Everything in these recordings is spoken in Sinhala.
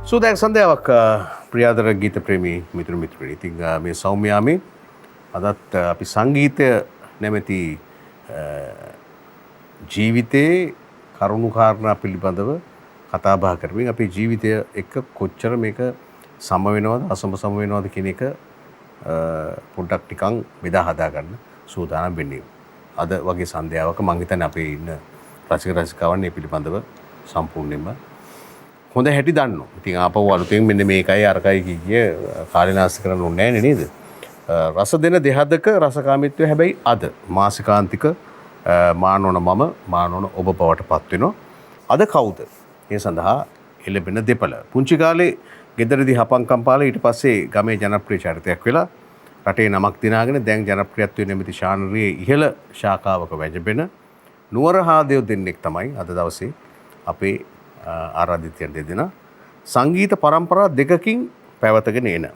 සුවදායක සන්ධ්‍යාවක් ප්‍රියාදර ගීත ප්‍රේමී මිතුරු මිත්‍රයනි. ඉතින් මේ සෞම්‍යාමේ අදත් අපි සංගීතය නැමැති ජීවිතයේ කරුණු කාරණා පිළිබඳව කතා බහ කරමින් අපේ ජීවිතය එක්ක කොච්චර මේක සම වෙනවද අසම සම වෙනවද කියන එක පොඩ්ඩක් ටිකක් බෙදා හදා ගන්න සූදානම් වෙන්නේ. අද වගේ සන්ධ්‍යාවක මම හිතන්නේ අපේ ඉන්න රසික රසිකාවන් මේ පිළිබඳව සම්පූර්ණයෙන්ම හොඳ හැටි දන්නවා. ඉතින් ආපහු අලුතෙන් මෙන්න මේකයි අරකයි කිය කාලනාස්ති කරන්න ඕනේ නැහැ නේද? රස දෙන දෙහදක රසකාමීත්වය හැබැයි අද මාසිකාන්තික මානවන මම මානවන ඔබ බවට පත් වෙනවා. අද කවුද? ඒ සඳහා එළඹෙන දෙපළ. පුංචි කාලේ ගෙදරදී හපංකම් පාලා ඊට පස්සේ ගමේ ජනප්‍රිය චරිතයක් වෙලා රටේ නමක් දිනාගෙන දැන් ජනප්‍රියත්වයේ නැමැති ශානරියේ ඉහළ ශාඛාවක වැජඹෙන නුවර හාදේව දෙන්නෙක් තමයි අද දවසේ අපේ ආරාධිතයන් දෙදෙනා සංගීත පරම්පරා දෙකකින් පැවතගෙන එන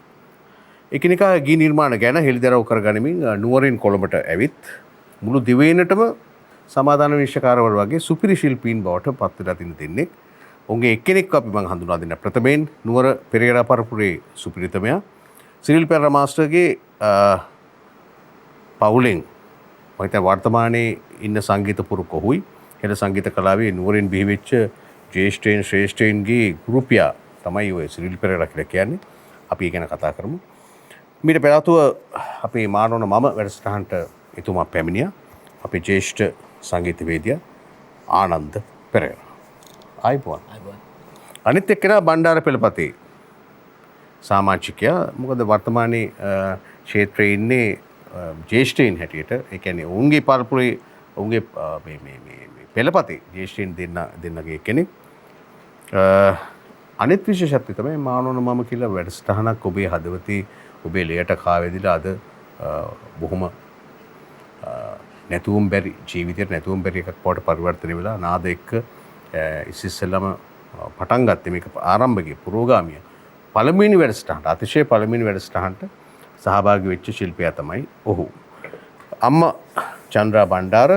එකිනෙකා ගී නිර්මාණ ගැන හෙළිදරව් කරගනිමින් නුවරින් කොළඹට ඇවිත් මුළු දිවයිනටම සමාදාන විනිශ්චයකාරවරු වගේ සුපිරි ශිල්පීන් බවට පත් වෙලා තින දෙන්නෙක්. ඔවුන්ගේ එක්කෙනෙක් අපි මම හඳුනා දෙන්න ප්‍රථමයෙන් නුවර පෙරේරා පරපුරේ සුපිරිතමයා සිරිල් පෙරේරා මාස්ටර්ගේ පවුලෙන් මම හිතන්නේ වර්තමානයේ ඉන්න සංගීත පුරුක ඔහුයි. හෙළ සංගීත කලාවේ නුවරින් බිහිවෙච්ච ජ්‍යෙෂ්ඨයින් ශ්‍රේෂ්ඨයින්ගේ ගෘපියා තමයි ඔය සිරිල් පෙරේරා කියලා කියන්නේ. අපි ඒ ගැන කතා කරමු. මීට පෙර ආතුව අපේ මානවන මම වැඩසටහනට එතුමා පැමිණියා. අපේ ජ්‍යෙෂ්ඨ සංගීතවේදියා ආනන්ද පෙරේරා. ආයිබෝන්. අනිත් එක්කෙනා බණ්ඩාර පෙළපතේ සමාජිකයා. මොකද වර්තමානයේ ක්ෂේත්‍රයේ ඉන්නේ ජ්‍යෙෂ්ඨයින් හැටියට. ඒ කියන්නේ ඔවුන්ගේ පරපුරේ ඔවුන්ගේ මේ පෙළපතේ ජ්‍යෙෂ්ඨයින් දෙන්නගේ කෙනෙක්. අනිත් විශේෂත්වය තමයි මානවන මම කියලා වැඩසටහනක් ඔබේ හදවතේ ඔබේ ලයට කාවැදිලා අද බොහොම නැතුම් බැරි ජීවිතයට නැතුම් බැරි එකක් බවට පරිවර්තනය වෙලා නාද එක්ක ඉස්සෙල්ලාම පටන් ගත්තේ මේක ආරම්භකයේ පුරෝගාමිය පළමුවෙනි වැඩසටහනට අතිශය පළමුවෙනි වැඩසටහනට සහභාගී වෙච්ච ශිල්පියා තමයි ඔහු. අම්මා චන්ද්‍රා බණ්ඩාර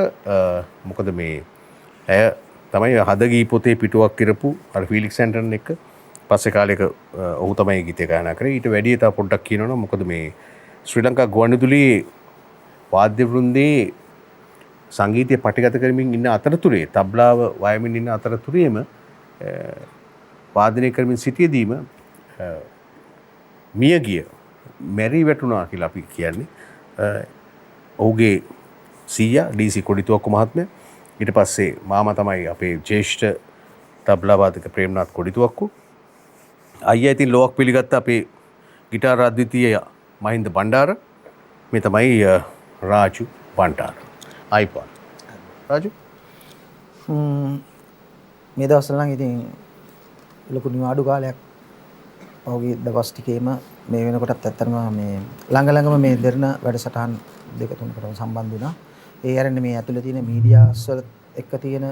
මොකද මේ ඇය තමයි හදගී පොතේ පිටුවක් කරපු අර ෆීලික්ස් සෙන්ටර්න් එක පස්සේ කාලෙක ඔහු තමයි ගීත ගායනා කරේ. ඊට වැඩිය තව පොඩ්ඩක් කියනවනම් මොකද මේ ශ්‍රී ලංකා ගුවන්විදුලියේ වාද්‍ය වෘන්දයේ සංගීතය පටිගත කරමින් ඉන්න අතරතුරේ තබ්ලාව වයමින් ඉන්න අතරතුරේම වාදනය කරමින් සිටියදීම මිය ගිය මැරි වැටුණා කියලා අපි කියන්නේ. ඔහුගේ සීයා ඩී.සී. කොඩිතුවක්කු මහත්මයා. ඊට පස්සේ මාමා තමයි අපේ ජ්‍යෙෂ්ඨ තබ්ලා වාදක ප්‍රේමනාත් කොඩිතුවක්කු. අයියා ඉතින් ලොවක් පිළිගත්ත අපේ ගිටාර අද්විතීය මහින්ද බණ්ඩාර. මේ තමයි රාජු බණ්ඩාර. ආයිබෝන්. රාජු මේ දවස්වල නම් ඉතින් ලොකු නිවාඩු කාලයක් පහුගිය දවස් ටිකේම මේ වෙනකොටත් ඇත්තටම මේ ළඟම මේ දෙරණ වැඩසටහන් දෙක තුනකට සම්බන්ධ වුණා. ඒ අරන්නේ මේ ඇතුළේ තියෙන මීඩියාස් වල එක්ක තියෙන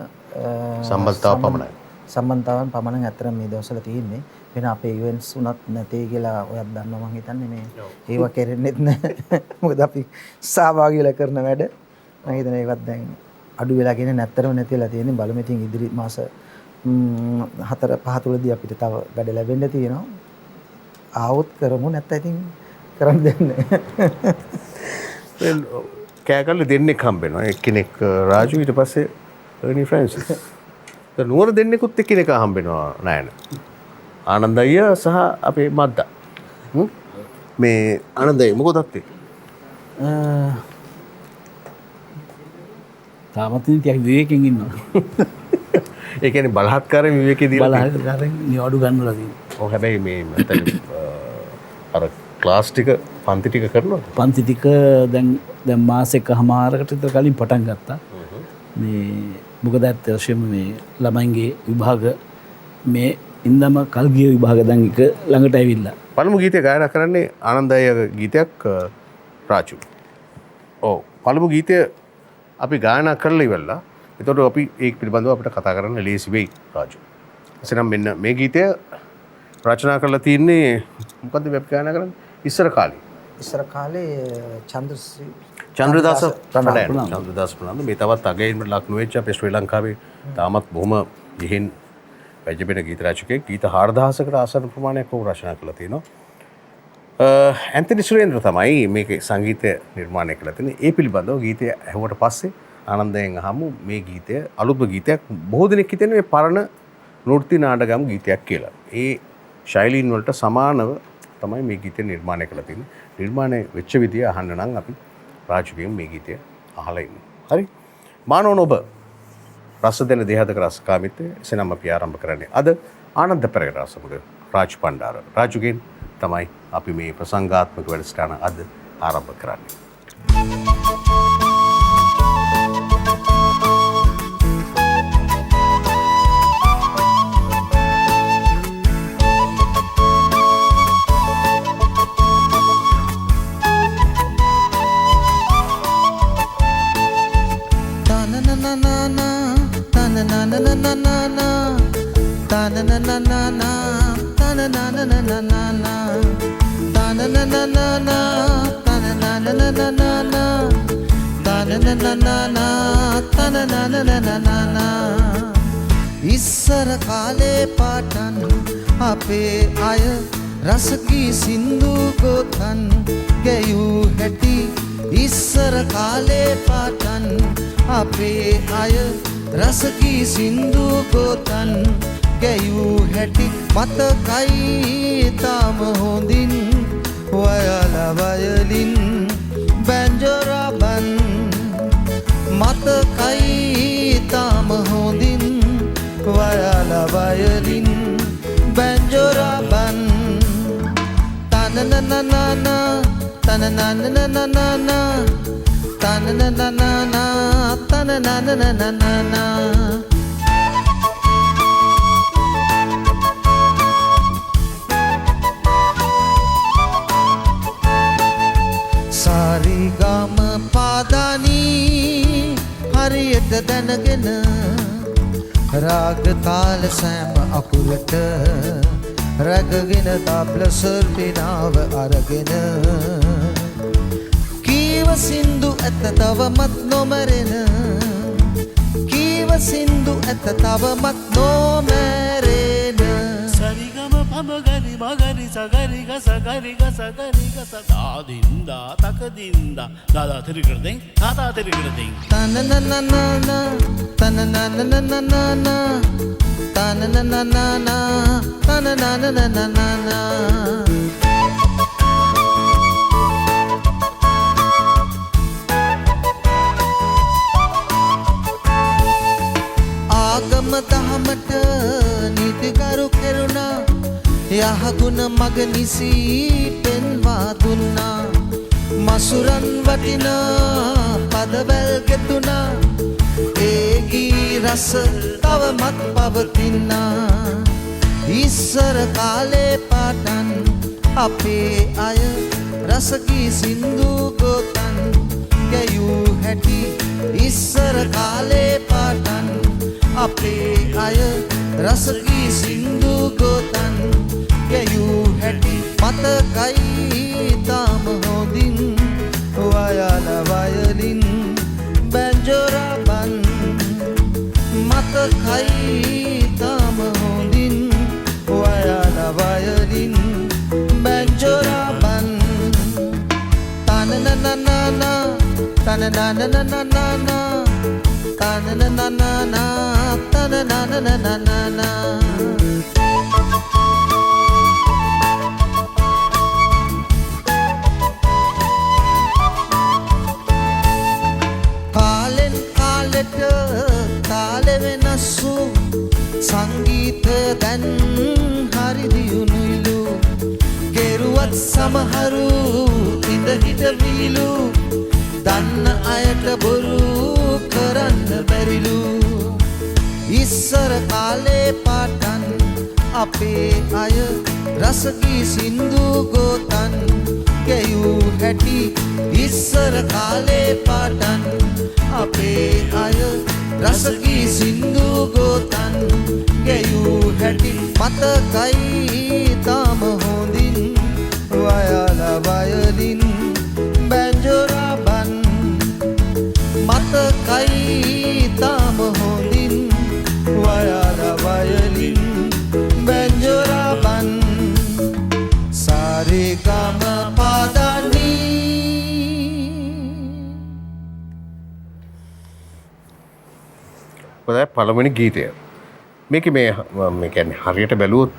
සම්බන්ධතාවන් පමණක් ඇත්තටම මේ දවස්වල තියෙන්නේ. වෙන අපේ ඉවෙන්ට්ස් උනත් නැtei කියලා ඔයත් දන්නවා මම හිතන්නේ මේ ඒව කෙරෙන්නෙත් නැහැ. මොකද අපි සහභාගී වෙලා කරන වැඩ මම හිතන්නේ ඒවත් දැන් අඩු වෙලා කියන්නේ නැත්තරම නැතිලා තියෙන්නේ. බලමු ඉතින් ඉදිරි මාස 4-5 තුලදී අපිට තව වැඩ ලැබෙන්න තියෙනවා. ආවොත් කරමු නැත්නම් ඉතින් කරන්න දෙන්නේ. කෑකල්ල දෙන්නෙක් හම්බෙනවා. එක්කෙනෙක් රාජු ඊට පස්සේ එර්නි ෆ්‍රැන්සිස්. දැන් නුවර දෙන්නෙකුත් එක්කෙනෙක් හම්බෙනවා නෑන. ආනන්ද අයියා සහ අපේ මද්දා. මේ ආනන්ද අයියා මොකද අත්තේ? තාමත් ටිකක් විවේකයෙන් ඉන්නවා. ඒ කියන්නේ බලහත්කාරයෙන් විවේකේ දීලා බලහත්කාරයෙන් නිවාඩු ගන්නලා තියෙනවා. ඔව් හැබැයි මේ මතන අර ක්ලාස් ටික පන්ති ටික කරනවද? පන්ති ටික දැන් මාසෙකමාරකට විතර කලින් පටන් ගත්තා. මේ මොකද ඇත්ත වශයෙන්ම මේ ළමයින්ගේ විභාග මේ ඉඳම කල් ගිය විභාග දැන් එක ළඟට ඇවිල්ලා. පළමු ගීතය ගායනා කරන්නේ ආනන්ද අයියාගේ ගීතයක් රාජු. ඔව් පළමු ගීතය අපි ගායනා කරලා ඉවරලා. එතකොට අපි ඒක පිළිබඳව අපිට කතා කරන්න ලේසි වෙයි රාජු. එසනම් මෙන්න මේ ගීතය රචනා කරලා තින්නේ මොකද්ද අපි ගායනා කරන්නේ? ඉස්සර කාලේ චන්ද්‍රදාස ප්‍රනාන්දු මේ තවත් අගයින් ලක් නොවෙච්ච අපේ ශ්‍රී ලංකාවේ තාමත් බොහොම ඉහෙන් වැජබෙන ගීත රචකයෙක්. ගීත 4000කට ආසන්න ප්‍රමාණයක් ඔහු රචනා කළා තියෙනවා. ඇන්තනි සුරේන්ද්‍ර තමයි මේකේ සංගීතය නිර්මාණය කළා තියෙන්නේ. ඒ පිළිබඳව ගීතය ඇහුවට පස්සේ ආනන්දයෙන් අහමු මේ ගීතය අලුත්ම ගීතයක්. බොහෝ දෙනෙක් හිතන්නේ මේ පරණ නෘත්‍ය නාටකම් ගීතයක් කියලා. ඒ ශෛලීන් වලට සමානව තමයි මේ ගීතය නිර්මාණය කළා තියෙන්නේ. නිර්මාණය වෙච්ච විදිය අහන්න නම් අපි රාජුගෙන් මේ ගීතය අහලා ඉන්න. හරි. මානෝන ඔබ රස දෙන දෙහදක රසකාමිත්වය එසේනම් අපි ආරම්භ කරන්නේ. අද ආනන්ද පෙරේරා සමග රාජ් පණ්ඩාර. රාජුගෙන් තමයි අපි මේ ප්‍රසංගාත්මක වැඩසටහන අද ආරම්භ කරන්නේ. ඉස්සර කාලේ පාටන් අපේ අය රසකී සින්දු ගොතන් ගැයූ හැටි ඉස්සර කාලේ පාටන් අපේ අය රසකී සින්දු ගොතන් ගැයූ හැටි මතකයි තාම හොඳින් වයලා වයලින් බැන්ජොරබන් මතකයි තාම හොඳින් වයලා වයලින් බැන්ජොරබන් තනනනනන තනනනනනන තනනනනන තනනනනනන සාරිගම පාදානී හරියට දැනගෙන රාග තාල සෑම අකුරට රැගගෙන තබ්ල සර්පිනාව අරගෙන කීව සින්දු ඇත තවමත් නොමරෙන කීව සින්දු ඇත තවමත් නොමැරෙන සරිගම පමගනි මගනි සගරිග සගරිග සගරිග සදාදින්දා තකදින්දා දාදා තිරිකරදෙන් තාතා තිරිකරදෙන් තනනනනන තනනනනනන තනනනනන තනනනනනන ආගම දහමට නීතිකරු කෙරුණා යහගුණ මග නිසි පෙන්වා දුන්නා මසුරන් වටිනා පදවැල් ගෙතුනා ඒගී රස තවමත් පවතිනා ඉස්සර කාලේ පාටන් අපේ අය රසකී සින්දු ගොතන් ගැයූ හැටි ඉස්සර කාලේ පාටන් අපේ අය රසකී සින්දු ගොතන් ගැයූ හැටි මතකයි තාම හොඳින් වයලා වයලින් බැන්ජොරබන් මතකයි තාම හොඳින් වයලා වයලින් බැන්ජොරබන් තනනනනන තනනනනනන තනනනනන තනනනනනන කාලෙන් කාලෙට තාල වෙනස් වූ සංගීත දැන් හරි දියුණුයිලු කෙරුවත් සමහරු ඉඳ හිට විලු දන්න අයට බොරු කරන්න බැරිලු ඉස්සර කාලේ පාටන් අපේ අය රසකී සින්දු ගොතන් ගැයූ හැටි ඉස්සර කාලේ පාටන් අපේ අය රසකී සින්දු ගොතන් ගැයූ හැටි මතකයි තාම හොඳින් වයලා වයලින් බැන්ජොරබන් මතකයි තාම හොඳින් වයලා වයලින් තමයි පළවෙනි ගීතය. මේක මේ කියන්නේ හරියට බැලුවොත්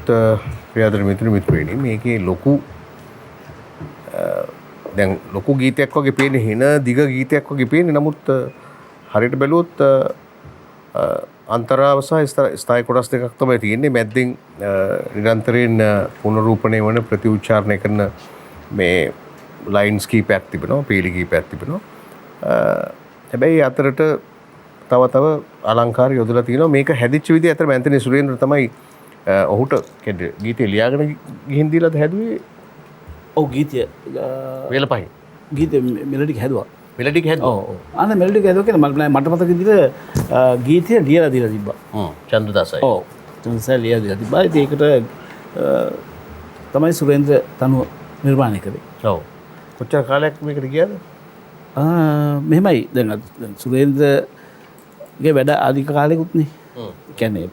ප්‍රියාදර මිත්‍රවේනි මේකේ දැන් ලොකු ගීතයක් වගේ පේන්නේ හින දිග ගීතයක් වගේ පේන්නේ. නමුත් හරියට බැලුවොත් අන්තරාව සහ ස්ථායි කොටස් දෙකක් තමයි තියෙන්නේ. මැද්දෙන් නිරන්තරයෙන් පුනරූපණය වන ප්‍රතිඋච්චාරණය කරන මේ ලයින්ස් කීපයක් තිබෙනවා, පීලි කීපයක් තිබෙනවා. හැබැයි අතරට තව අලංකාර යොදලා තියෙනවා. මේක හැදිච්ච විදිහ අතර ඇන්තනි සුරේන්ද්‍ර තමයි ඔහුට ගීතය ලියාගෙන ගිහින් දීලාද හැදුවේ? ඔව් ගීතය වේල පහින් ගීතය මෙලඩික් හැදුවා. මෙලඩික් හැදුවා. ඔව් අන්න මෙලඩික් හැදුවා කියලා මට මතක විදිහට ගීතය ලියලා දීලා තිබ්බා. චන්ද්‍රදාසයි. ඔව් චන්ද්‍රදාසයි ලියලා දීලා තිබ්බා. ඉතින් ඒකට තමයි සුරේන්ද්‍ර තනුව නිර්මාණය කළේ. ඔව්. කොච්චර කාලයක් මේකට ගියාද? මෙහෙමයි දැන් සුරේන්ද්‍රගේ වැඩ අධික කාලෙකුත් නේ. කියන්නේ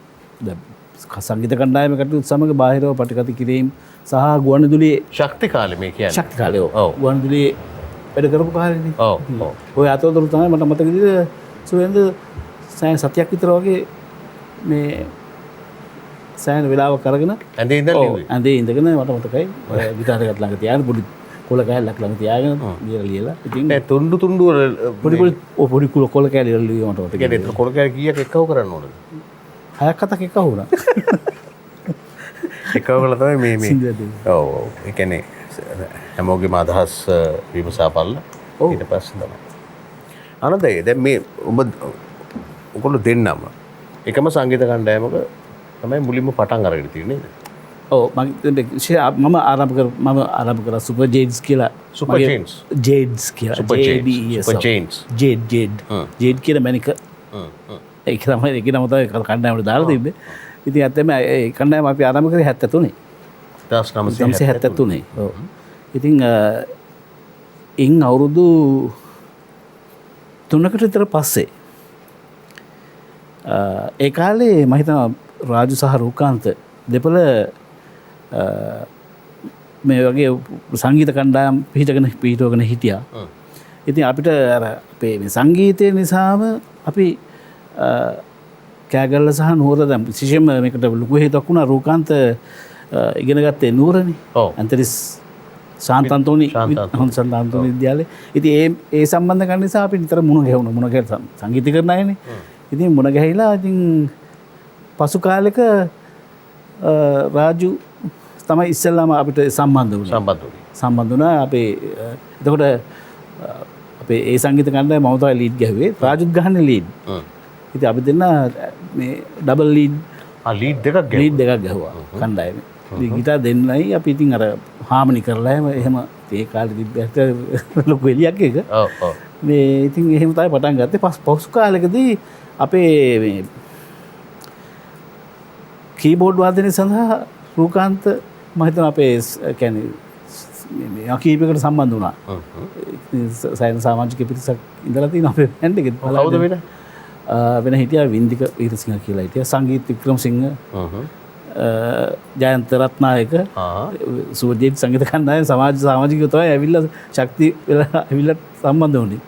සංගීත කණ්ඩායමකට සමග බාහිරව පටිගත කිරීම සහ ගුවන්විදුලියේ ශක්ති කාලේ මේ කියන්නේ. ශක්ති කාලේ ඔව්. ගුවන්විදුලියේ වැඩ කරපු කාලෙනේ. ඔව්. ඔව්. ඔය අතවල තමයි මට මතක විදිහට සුරේන්ද්‍ර සෑහෙන සතියක් විතර වගේ මේ සෑහෙන වෙලාවක් අරගෙන ඇඳේ ඉඳන් ලිව්වේ. ඇඳේ ඉඳගෙන මට මතකයි ගිටාර එකත් ළඟ තියාගෙන පොඩි කොල කෑල්ලක් ළඟ තියාගෙන ලියලා ඉතින් නෑ තුන්ඩු වල පොඩි කොල කෑල්ල ලියලා මට මතකයි. කියන්නේ කොල කෑල්ල කීයක් එක්කව කරන්න ඕනද? 6ක් 7ක් එකව වුණා. එක්කව කළා තමයි මේ ඔව් ඔව්. ඒ කියන්නේ හැමෝගේම අදහස් විමසා බලලා ඊට පස්සේ තමයි. අනදේ දැන් මේ ඔයගොල්ලෝ දෙන්නම එකම සංගීත කණ්ඩායමක තමයි මුලින්ම පටන් අරගෙන තියෙන්නේ නේද? ඔව් මම ආරම්භ කරා සුපර් ජේඩ්ස් කියලා. සුපර් ජේඩ්ස්. ජේඩ්ස් කියලා. සුපර් ජේඩ්ස්. ජේඩ් කියලා මැනික. ඒක තමයි ඒක නම තමයි කණ්ඩායමට දාලා තිබ්බේ. ඉතින් ඇත්තම ඒ කණ්ඩායම අපි ආරම්භ කරේ 73. 1973. ඔව්. ඉතින් ඉන් අවුරුදු 3කට විතර පස්සේ ඒ කාලේ මම හිතනවා රාජු සහ රූකාන්ත දෙපළ මේ වගේ සංගීත කණ්ඩායම් පිහිටවගෙන හිටියා. ඉතින් අපිට අර අපේ මේ සංගීතය නිසාම අපි කෑගල්ල සහ නුවර දැන් විශේෂයෙන්ම මේකට ලොකු හේතුවක් වුණා රූකාන්ත ඉගෙන ගත්තේ නුවරනේ. ඇන්තරිස් ශාන්තන්තෝනි ශාන්තන්තෝනි විද්‍යාලේ. ඉතින් ඒ සම්බන්ධ කරන නිසා අපි නිතර මුණ ගැහුණා සංගීත කරන අයනේ. ඉතින් මුණ ගැහිලා ඉතින් පසු කාලෙක රාජු තමයි ඉස්සෙල්ලාම අපිට සම්බන්ධ වුණා. අපේ එතකොට අපේ ඒ සංගීත කණ්ඩායම මම තමයි ලීඩ් ගැහුවේ. රාජුත් ගහන්නේ ලීඩ්. ඉතින් අපි දෙන්න මේ ඩබල් ලීඩ් දෙකක් ගැහුවා කණ්ඩායමේ. ඉතින් ගිටාර් දෙන්නයි අපි ඉතින් අර හාමනි කරලා එහෙම ඒ කාලේ තිබ්බට ලොකු එලියක් එක. මේ ඉතින් එහෙම තමයි පටන් ගත්තේ. පසු කාලෙකදී අපේ මේ කීබෝඩ් වාදනය සඳහා රූකාන්ත මම හිතනවා අපේ කියන්නේ මේ අකීපයකට සම්බන්ධ වුණා. සයන සමාජික පිරිසක් ඉඳලා තියෙන අපේ බෑන්ඩ් එකේ. කවුද වෙන හිටියා වින්දික වීරසිංහ කියලා හිටියා. සංගීත වික්‍රමසිංහ ජයන්ත රත්නායක සුවජීත් සංගීත කණ්ඩායම සමාජිකයෝ තමයි ඇවිල්ලා ශක්ති වෙලා ඇවිල්ලා සම්බන්ධ වුණේ.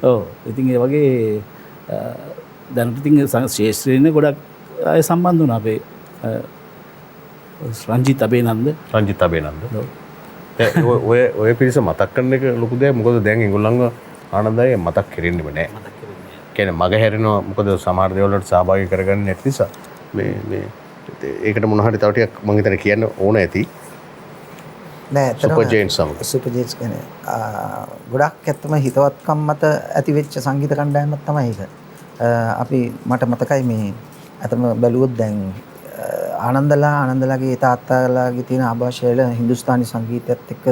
ඔව්. ඉතින් ඒ වගේ දැනට ඉතින් ශාස්ත්‍රීය ගොඩක් අය සම්බන්ධ වුණා අපේ රංජිත් අබේනන්ද. ඔය පිරිස මතක් කරන එක ලොකු දෙයක්. මොකද දැන් ඒගොල්ලන්ව ආනන්දයි මතක් කෙරෙන්නෙම නැහැ. කියන්නේ මග හැරෙනවා. මොකද සමහර දේවල් වලට සහභාගී කරගන්න නැති නිසා මේ ඒකට මොන හරි තව ටිකක් මම හිතන්නේ කියන්න ඕන ඇති. නෑ සුපර් ජේන්ට්ස් සමග. සුපර් ජේන්ට්ස් කියන්නේ ගොඩක් ඇත්තම හිතවත්කම් මත ඇති වෙච්ච සංගීත කණ්ඩායමක් තමයි ඒක. අපි මට මතකයි මේ අතම බැලුවොත් දැන් ආනන්දලාගේ තාත්තාලාගේ තියෙන ආభాෂයල හින්දුස්තානි සංගීතයත් එක්ක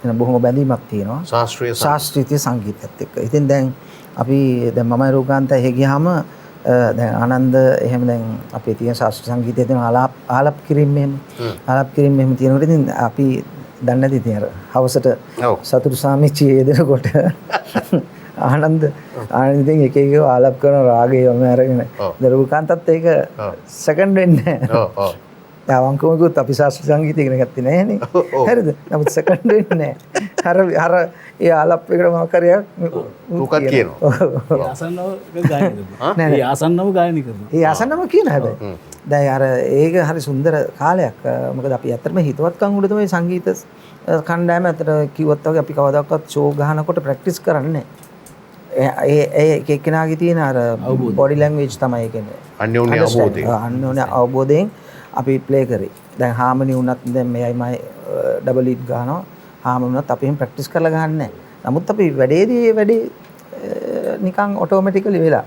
වෙන බොහොම බැඳීමක් තියෙනවා. ශාස්ත්‍රීය සංගීතයත් එක්ක. ඉතින් දැන් අපි දැන් මම රූකාන්ත එහෙ ගියාම දැන් ආනන්ද එහෙම දැන් අපේ තියෙන ශාස්ත්‍රීය සංගීතයේ තියෙන ආලාප කිරීම මෙහෙම තියෙනකොට ඉතින් අපි දන්නේ නැති ඉතින් අර හවසට සතුටු සාමිච්චිය යෙදෙනකොට ආනන්ද ඉතින් එක එක ආලාප කරන රාගය යම අරගෙන රූකාන්තත් ඒක සෙකන්ඩ් වෙන්නේ නැහැ. අවංකවකුත් අපි ශාස්ත්‍රීය සංගීතය ඉගෙන ගත්තේ නැහැනේ. හරිද? නමුත් සෙකන්ඩ් වෙන්නේ නැහැ. අර ඒ ආලප් එකට මොකක් හරි ඌකත් කියනවා. ආසන්නව ගායනය කරනවා. ඒ ආසන්නව ගායනය කරනවා. ඒ ආසන්නම කියන හැබැයි. දැන් අර ඒක හරි සුන්දර කාලයක්. මොකද අපි ඇත්තටම හිතවත්කම් උඩ තමයි සංගීත කණ්ඩායම ඇත්තට කිව්වොත් වගේ අපි කවදාකවත් ෂෝ ගහනකොට ප්‍රැක්ටිස් කරන්නේ නැහැ. ඒ එක එක්කෙනාගේ තියෙන අර බොඩි ලැන්ග්වේජ් තමයි ඒ කියන්නේ. අන්‍යෝන්‍ය අවබෝධය. අන්‍යෝන්‍ය අවබෝධයෙන් අපි ප්ලේ කරේ. දැන් හාමනි වුණත් දැන් මෙයයි මයි ඩබල් ලීඩ් ගහනවා. හාමනි වුණත් අපි එහෙම ප්‍රැක්ටිස් කරලා ගහන්නේ නැහැ. නමුත් අපි වැඩේදී ඒ වැඩේ නිකන් ඔටෝමැටිකලි වෙලා.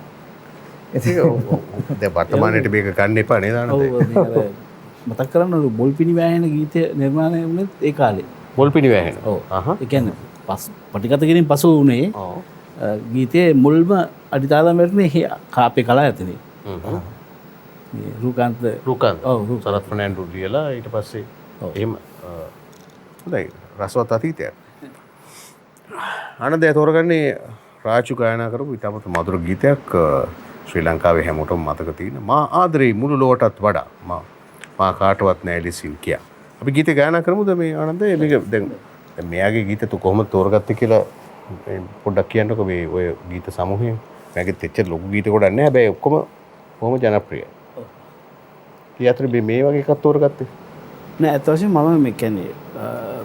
දැන් වර්තමානයේට මේක ගන්න එපා නේද ආනන්ද? මතක් කරන්න බොල්පිනි වෑහෙන ගීතය නිර්මාණය වුණෙත් ඒ කාලේ. බොල්පිනි වැහෙන. ඔව්. ඒ කියන්නේ පටිගත කිරීම පසු වුණේ ගීතයේ මුල්ම අඩිතාලම වැටුනේ අපේ කලා ඇතනේ. රූකාන්ත සරත් ෆර්නෑන්ඩෝ ලියලා ඊට පස්සේ එහෙම හොඳයි රසවත් අතීතයක්. ආනන්දය තෝරගන්නේ රාජු ගායනා කරපු ඉතාමත් මధుර ගීතයක් ශ්‍රී ලංකාවේ හැමෝටම මතක තියෙන මා ආදරේ මුළු ලොවටත් වඩා මා කාටවත් නෑ ලිසින් කියා. අපි ගීතේ ගායනා කරමුද මේ ආනන්දය? මේක දැන් මෙයාගේ ගීත තු කොහොමද තෝරගත්තේ කියලා පොඩ්ඩක් කියන්නකෝ මේ ඔය ගීත සමූහයෙන්. මගේ තෙච්ච ලොකු ගීත ගොඩක් නෑ හැබැයි ඔක්කොම බොහොම ජනප්‍රියයි. ඒ අතර මේ වගේ එකක් තෝරගත්තේ නෑ. ඇත්ත වශයෙන්ම මම මේ කියන්නේ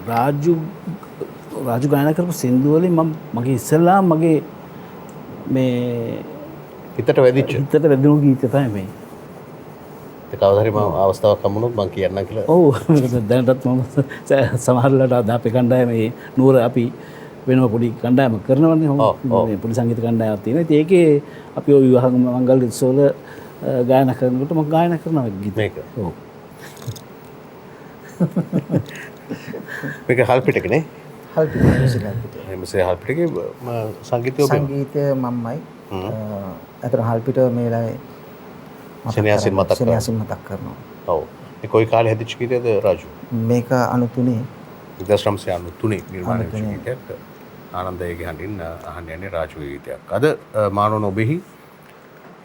රාජු ගායනා කරපු සින්දු වලින් මගේ ඉස්සෙල්ලා මගේ මේ හිතට වැදුණු ගීතය තමයි මේ. ඒ කවදා හරි මම අවස්ථාවක් හම්බුනොත් මම කියන්නම් කියලා. ඔව් දැනටත් මම සමහරවිට අද අපේ කණ්ඩායමේ නూరు අපි වෙනම පොඩි කණ්ඩායමක් කරනවනේ. මේ පොඩි සංගීත කණ්ඩායමක් තියෙනවා. ඉතින් ඒකේ අපි ඔය විවාහ මංගල උත්සවවල ගායනා කරනකොට මම ගායනා කරනවා ගීත. මේක. ඔව්. මේක හල්පිටක නේ? හල්පිටකේ සංගීතය මමයි. අතන හල්පිට මේලාවේ සෙනෙහසින් මතක් කරනවා. ඔව්. මේ කොයි කාලේ හැදිච්ච ගීතයද රාජු? මේක 93 1993 නිර්මාණය වෙච්ච ගීතයක්. ආනන්දයගේ හඬින් අහන්න යන්නේ රාජුගේ ගීතයක්. අද මානවන ඔබෙහි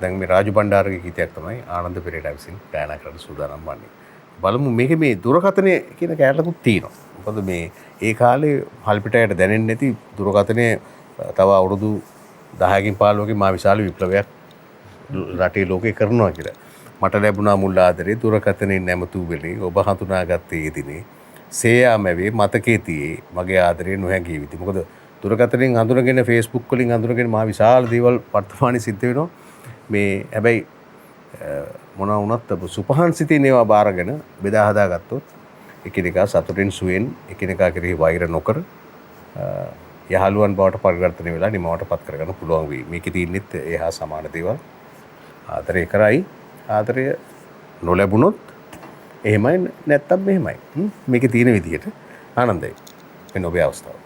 දැන් මේ රාජු බණ්ඩාරගේ ගීතයක් තමයි ආනන්ද පෙරේරා විසින් ගායනා කරන්න සූදානම් වන්නේ. බලමු මේකේ මේ දුරකථනය කියන කැලලකුත් තියෙනවා. මොකද මේ ඒ කාලේ හල්පිටයට දැනෙන්නේ නැති දුරකථනය තව අවුරුදු 10කින් 15කින් මා විශාල විප්ලවයක් රටේ ලෝකේ කරනවා කියලා. මට ලැබුණා මුල් ආදරේ දුරකථනයෙන් නැමතු වෙලේ ඔබ හඳුනාගත්තේ ඒ දිනේ. සේයාමැවේ මතකේ තියේ මගේ ආදරේ නොහැඟී විති. මොකද දුරකථනයෙන් හඳුනගෙන Facebook වලින් හඳුනගෙන මා විශාල දේවල් වර්තමානයේ සිද්ධ වෙනවා. මේ හැබැයි මොනවා වුණත් සුපහන් සිතින් ඒවා බාරගෙන බෙදා හදාගත්තොත් එකිනෙකා සතුටින් සුවෙන් එකිනෙකා කෙරෙහි වෛර නොකර යහළුවන් බවට පරිවර්තනය වෙලා නිමවට පත් කරගන්න පුළුවන් වෙයි. මේකේ තියෙනෙත් එහා සමාන දේවල්. ආදරය කරයි ආදරය නොලැබුණොත් එහෙමයි නැත්තම් මෙහෙමයි. මේකේ තියෙන විදිහට ආනන්දයි. මෙන්න ඔබේ අවස්ථාව.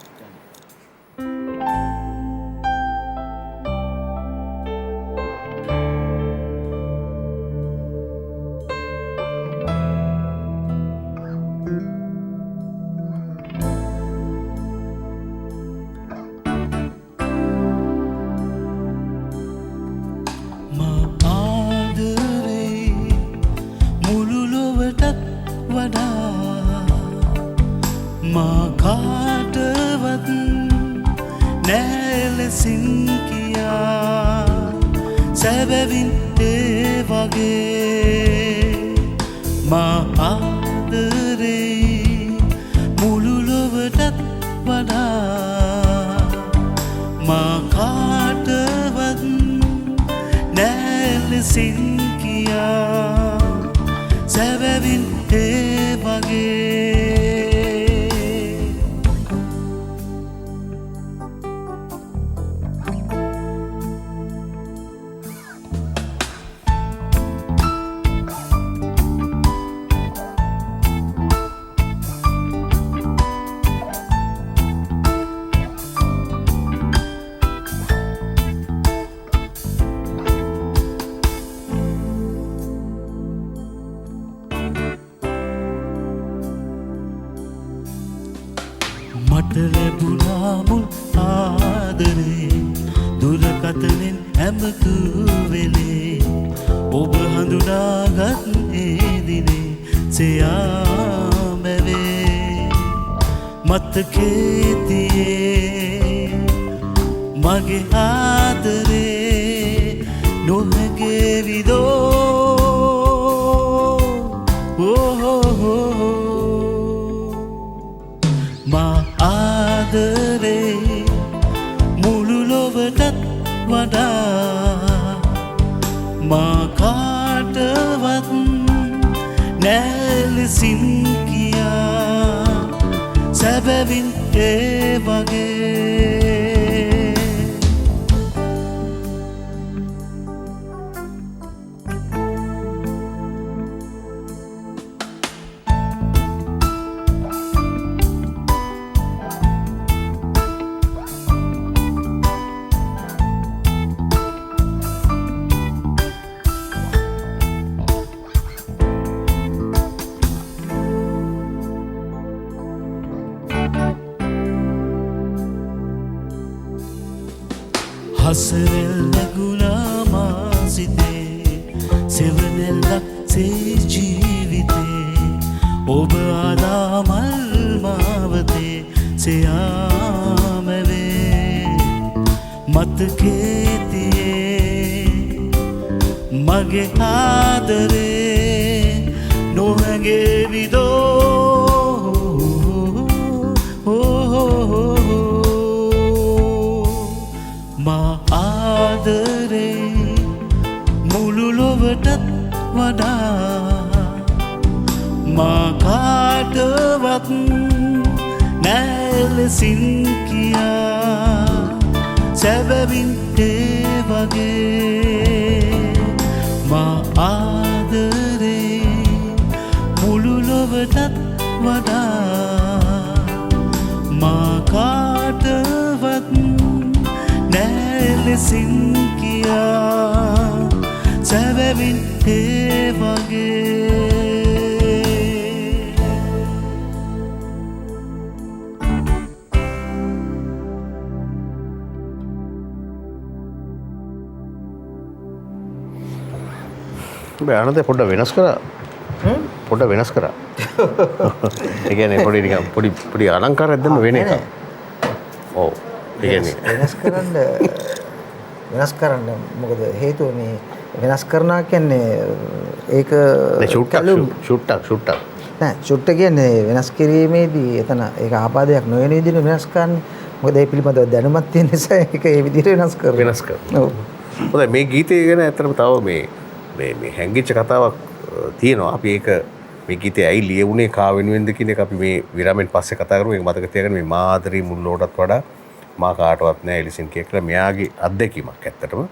මතකේ තියේ මගේ ආදරේ නොහැගෙවිදෝ මා ආදරේ මුළු ලොවටත් වඩා මා කාටවත් නැලසින් කියා සැබවින් ඒ වගේ හසරෙල් නැගුණා මා සිතේ සෙවනෙල්ලක් සේ ජීවිතේ ඔබ ආදා මල් මාවතේ සයාමවේ මතකේ තියේ මගේ ආදරේ නොහැගෙවිදෝ මා ආදරේ මුළු ලොවටත් වඩා මා කාටවත් නැලසින් කියා සැබවින් ඒ වගේ මා ආදරේ මුළු ලොවටත් වඩා මා කාටවත් නැලසින් කියා සැබවින් ඒ වගේ ආනන්ද පොඩ්ඩ වෙනස් කරා පොඩ්ඩ වෙනස් කරා ඒ කියන්නේ පොඩි නිකන් පොඩි අලංකාරයක් දැම්ම වෙන එක ඔව් ඒ කියන්නේ වෙනස් කරන්න මොකද හේතුව මේ වෙනස් කරනවා කියන්නේ ඒක ෂුට්ටක් නෑ ෂුට්ට කියන්නේ වෙනස් කිරීමේදී එතන ඒක ආපාදයක් නොවන විදිහට වෙනස් කරන්නේ මොකද ඒ පිළිබඳව දැනුමක් තියෙන නිසා ඒක ඒ විදිහට වෙනස් කරනවා ඔව් හොඳයි මේ ගීතය ගැන ඇත්තටම තව මේ හැංගිච්ච කතාවක් තියෙනවා අපි ඒක මේ ගීතය ඇයි ලියුනේ කා වෙනුවෙන්ද කියන එක අපි මේ විරාමෙන් පස්සේ කතා කරමු ඒක මතක තියාගන්න මේ මාදරී මුල්ලෝටත් වඩා මා කාටවත් නෑ එලිසින් කියලා මෙයාගේ අත්දැකීමක් ඇත්තටම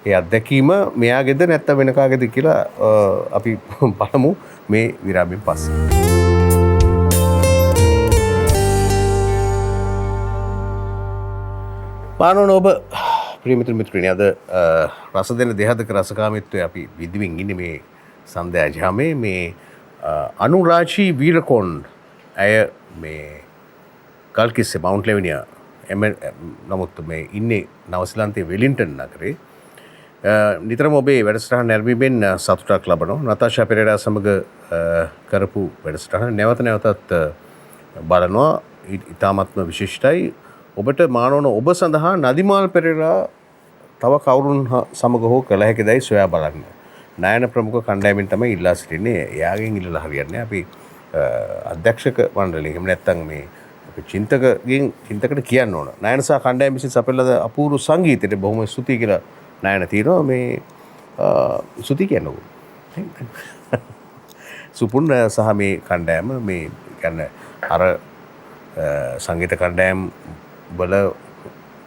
ඒ අත්දැකීම මෙයාගේද නැත්නම් වෙන කාගේද කියලා අපි බලමු මේ විරාමෙන් පස්සේ පානෝන ඔබ ප්‍රිය මිත්‍රයනි අද රස දෙන දෙහදක රසකාමීත්වය අපි විඳින්මින් ඉන්නේ මේ සන්ධ්‍යා ජාමේ මේ අනුරාජී වීරකොන් ඇය මේ කල්කිස්සේ මවුන්ට් ලෙවනියා නමුත් මේ ඉන්නේ නවසිලන්තයේ වෙලින්ටන් නගරේ නිතරම ඔබේ වැඩසටහන නැරඹීමෙන් සතුටක් ලබනවා නතාෂා පෙරේරා සමග කරපු වැඩසටහන නැවතත් බලනවා ඉතාමත්ම විශිෂ්ටයි ඔබට මානවන ඔබ සඳහා නදිමාල් පෙරේරා තව කවුරුන් සමග හෝ කළ හැකිදයි සොයා බලන්න නයන ප්‍රමුඛ කණ්ඩායමෙන් තමයි ඉල්ලා සිටින්නේ එයාගෙන් ඉල්ලලා හරියන්නේ අපි අධ්‍යක්ෂක මණ්ඩලයෙන් එහෙම නැත්නම් මේ චින්තකට කියන්න ඕන නයන සහ කණ්ඩායම විසින් සපයන අපූර්ව සංගීතයට බොහොම ස්තුතියි කියලා නයන තියෙනවා මේ ස්තුතියි කියන්නකෝ සුපුන් සහ මේ කණ්ඩායම මේ කියන්නේ අර සංගීත කණ්ඩායම් වල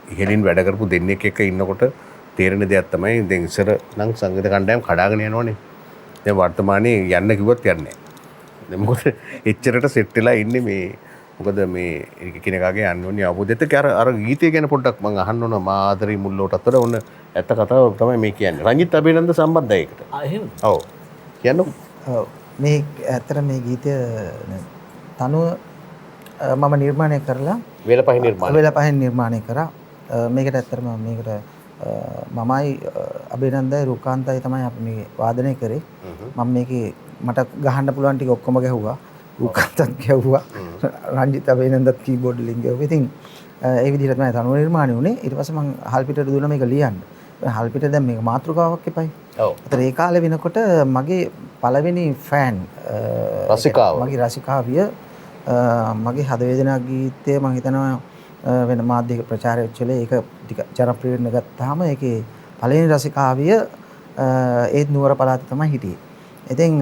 ඉහළින් වැඩ කරපු දෙන්නෙක් එක්ක ඉන්නකොට තේරෙන දෙයක් තමයි දැන් ඉස්සර නම් සංගීත කණ්ඩායම් කඩාගෙන යනවනේ දැන් වර්තමානයේ යන්න කිව්වොත් යන්නේ නැහැ දැන් මොකද එච්චරට සෙට් වෙලා ඉන්නේ මේ මොකද මේ එකිනෙකාගේ යන්න අවබෝධයත් අර ගීතය ගැන පොඩ්ඩක් මම අහන්න ඕන මාදරී මුල්ලෝටත් වඩා ඔන්න ඇත්ත කතාව තමයි මේ කියන්නේ රංජිත් අබේනන්ද සම්බන්ධයි ඒකට ඔව් කියන්නකෝ ඔව් මේ ඇත්තට මේ ගීතය තනුව මම නිර්මාණය කරලා වෙලපහින් නිර්මාණය කරා මේකට ඇත්තටම මේකට මමයි අබේනන්දයි රුකාන්තයි තමයි අපි මේ වාදනය කරේ මම මේකේ මට ගහන්න පුළුවන් ටික ඔක්කොම ගැහුවා උකන්තත් ගැව්වා. රංජිත අබේනන්දත් කීබෝඩ් වලින් ගැව්වා. ඉතින් ඒ විදිහට තමයි තනුව නිර්මාණය වුණේ. ඊට පස්සේ මම හල්පිටට දුන්නා මේක ලියන්න. හල්පිට දැන් මේක මාතෘකාවක් එපයි. ඔව්. ඒතර ඒ කාලේ වෙනකොට මගේ පළවෙනි ෆෑන් මගේ රසිකාවිය මගේ හදවේදනා ගීතය මම හිතනවා වෙන මාධ්‍යයක ප්‍රචාරය වෙච්ච වෙලේ ඒක ටික ජනප්‍රිය වෙන්න ගත්තාම ඒකේ පළවෙනි රසිකාවිය ඒත් නුවර පළාතේ තමයි හිටියේ. ඉතින්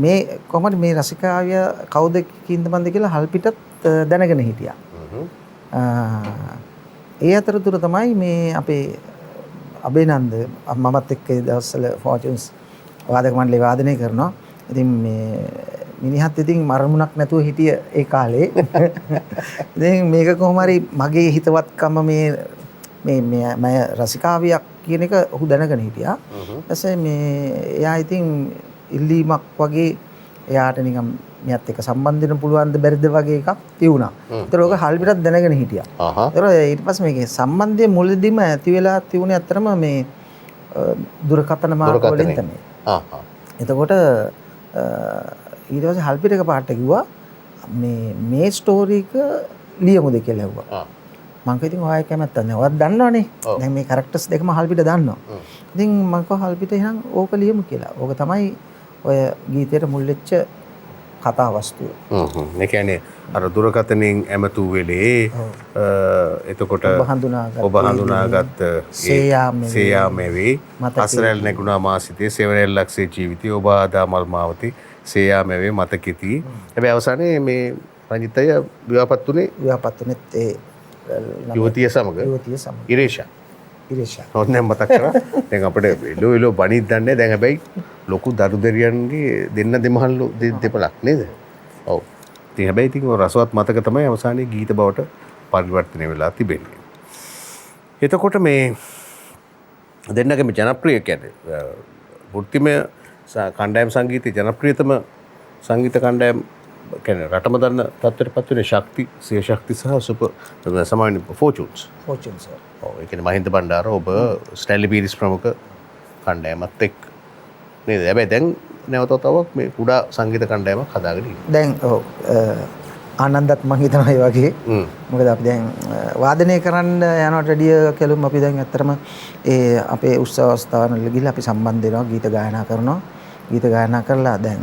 මේ කොහොමද මේ රසිකාවිය කවුද කින්දමන්ද කියලා හල්පිටත් දැනගෙන හිටියා. ඒ අතරතුර තමයි මේ අපේ අබේනන්ද මමත් එක්ක ඒ දවස්වල ෆෝචුන්ස් වාදක මණ්ඩලේ වාදනය කරනවා. ඉතින් මේ මිනිහත් ඉතින් මරමුණක් නැතුව හිටිය ඒ කාලේ. ඉතින් මේක කොහොම හරි මගේ හිතවත්කම මේ මම රසිකාවියක් කියන එක ඔහු දැනගෙන හිටියා. ඊපස්සේ මේ එයා ඉතින් ඉල්ලීමක් වගේ එයාට නිකන් මෙයත් එක්ක සම්බන්ධ වෙන්න පුළුවන්ද බැරිද වගේ එකක් තියුණා. ඒතර ඔක හල්පිටත් දැනගෙන හිටියා. ඒතර ඊට පස්සේ මේකේ සම්බන්ධය මුලදීම ඇති වෙලා තියුණේ අත්‍තරම මේ දුරකථන මාර්ග වලින් තමයි. එතකොට ඊට පස්සේ හල්පිට එක පාට කිව්වා මේ ස්ටෝරි එක ලියමුද කියලා ඇහුවා. මම කිව්වා ඉතින් ඔයා කැමැත්තක් නැහැ. ඔයාත් දන්නවනේ. දැන් මේ කැරක්ටර්ස් දෙකම හල්පිට දන්නවා. ඉතින් මම කිව්වා හල්පිට එහෙනම් ඕක ලියමු කියලා. ඕක තමයි ඔය ගීතයට මුල් වෙච්ච කතා වස්තුව. ඒ කියන්නේ අර දුරකථනයෙන් ඇමතු වෙලේ එතකොට ඔබ හඳුනාගත් සේයාමෙවි අසරැල් නැගුණා මාසිතේ සෙවරැල්ලක්සේ ජීවිතය ඔබ ආදා මල් මාවතී සේයාමෙවි මතකෙති. හැබැයි අවසානයේ මේ රංජිතය විවාහපත් උනේත් ඒ යුවතිය සමග ඉරේෂා ඔන්න මතක් කරා. දැන් අපිට එළෝ බණිත් දන්නේ දැන් හැබැයි ලොකු දරුදරියන්ගේ දෙන්න දෙමහල්ලු දෙපලක් නේද? ඔව්. ඉතින් හැබැයි ඉතින් ඔය රසවත් මතක තමයි අවසානයේ ගීත බවට පරිවර්තනය වෙලා තිබෙන්නේ. එතකොට මේ දෙන්නගේ මේ ජනප්‍රිය කියන්නේ වෘත්තිමය කණ්ඩායම් සංගීතයේ ජනප්‍රියතම සංගීත කණ්ඩායම් කියන්නේ රටම දන්න තත්ත්වයටපත් වෙන ශක්ති, සිය ශක්ති සහ සුපර් සමාන ෆෝචුන්ස්. ෆෝචුන්ස්. ඔව් ඒ කියන්නේ මහින්ද බණ්ඩාර ඔබ ස්ටැන්ලි පීරිස් ප්‍රමුඛ කණ්ඩායමත් එක්ක නේද? හැබැයි දැන් නැවතතාවක් මේ කුඩා සංගීත කණ්ඩායමක් හදාගෙන ඉන්නවා. දැන් ඔව් ආනන්දත් මම හිතනවා ඒ වගේ. මොකද අපි දැන් වාදනය කරන්න යනවට වැඩිය කැලුම් අපි දැන් ඇත්තටම ඒ අපේ උත්සව අවස්ථාවවල ගිහිල්ලා අපි සම්බන්ධ වෙනවා, ගීත ගායනා කරනවා. ගීත ගායනා කරලා දැන්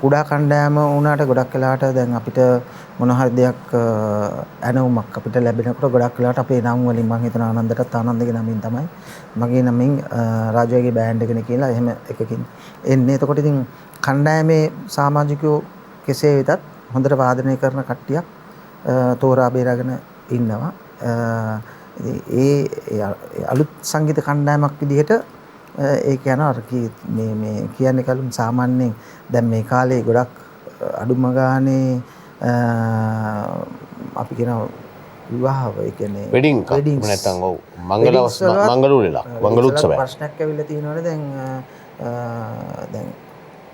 කුඩා කණ්ඩායම වුණාට ගොඩක් වෙලාවට දැන් අපිට මොන හරි දෙයක් ඇනවුමක් අපිට ලැබෙනකොට ගොඩක් වෙලාවට අපේ නම් වලින් මම හිතන ආනන්දටත් ආනන්දගේ නමින් තමයි මගේ නමින් රාජයාගේ බෑන්ඩ් එකනේ කියලා එහෙම එකකින් එන්නේ. එතකොට ඉතින් කණ්ඩායමේ සමාජිකයෝ කෙසේ වෙතත් හොඳට වාදනය කරන කට්ටියක් තෝරා බේරාගෙන ඉන්නවා. ඒ අලුත් සංගීත කණ්ඩායමක් විදිහට ඒ කියන අර මේ කියන්නේ කලුම් සාමාන්‍යයෙන් දැන් මේ කාලේ ගොඩක් අඩුම ගානේ අපි කියන විවාහ ඒ කියන්නේ වෙඩින් නැත්නම් ඔව් මංගල උත්සවය ප්‍රශ්නයක් ඇවිල්ලා තියෙනවනේ දැන්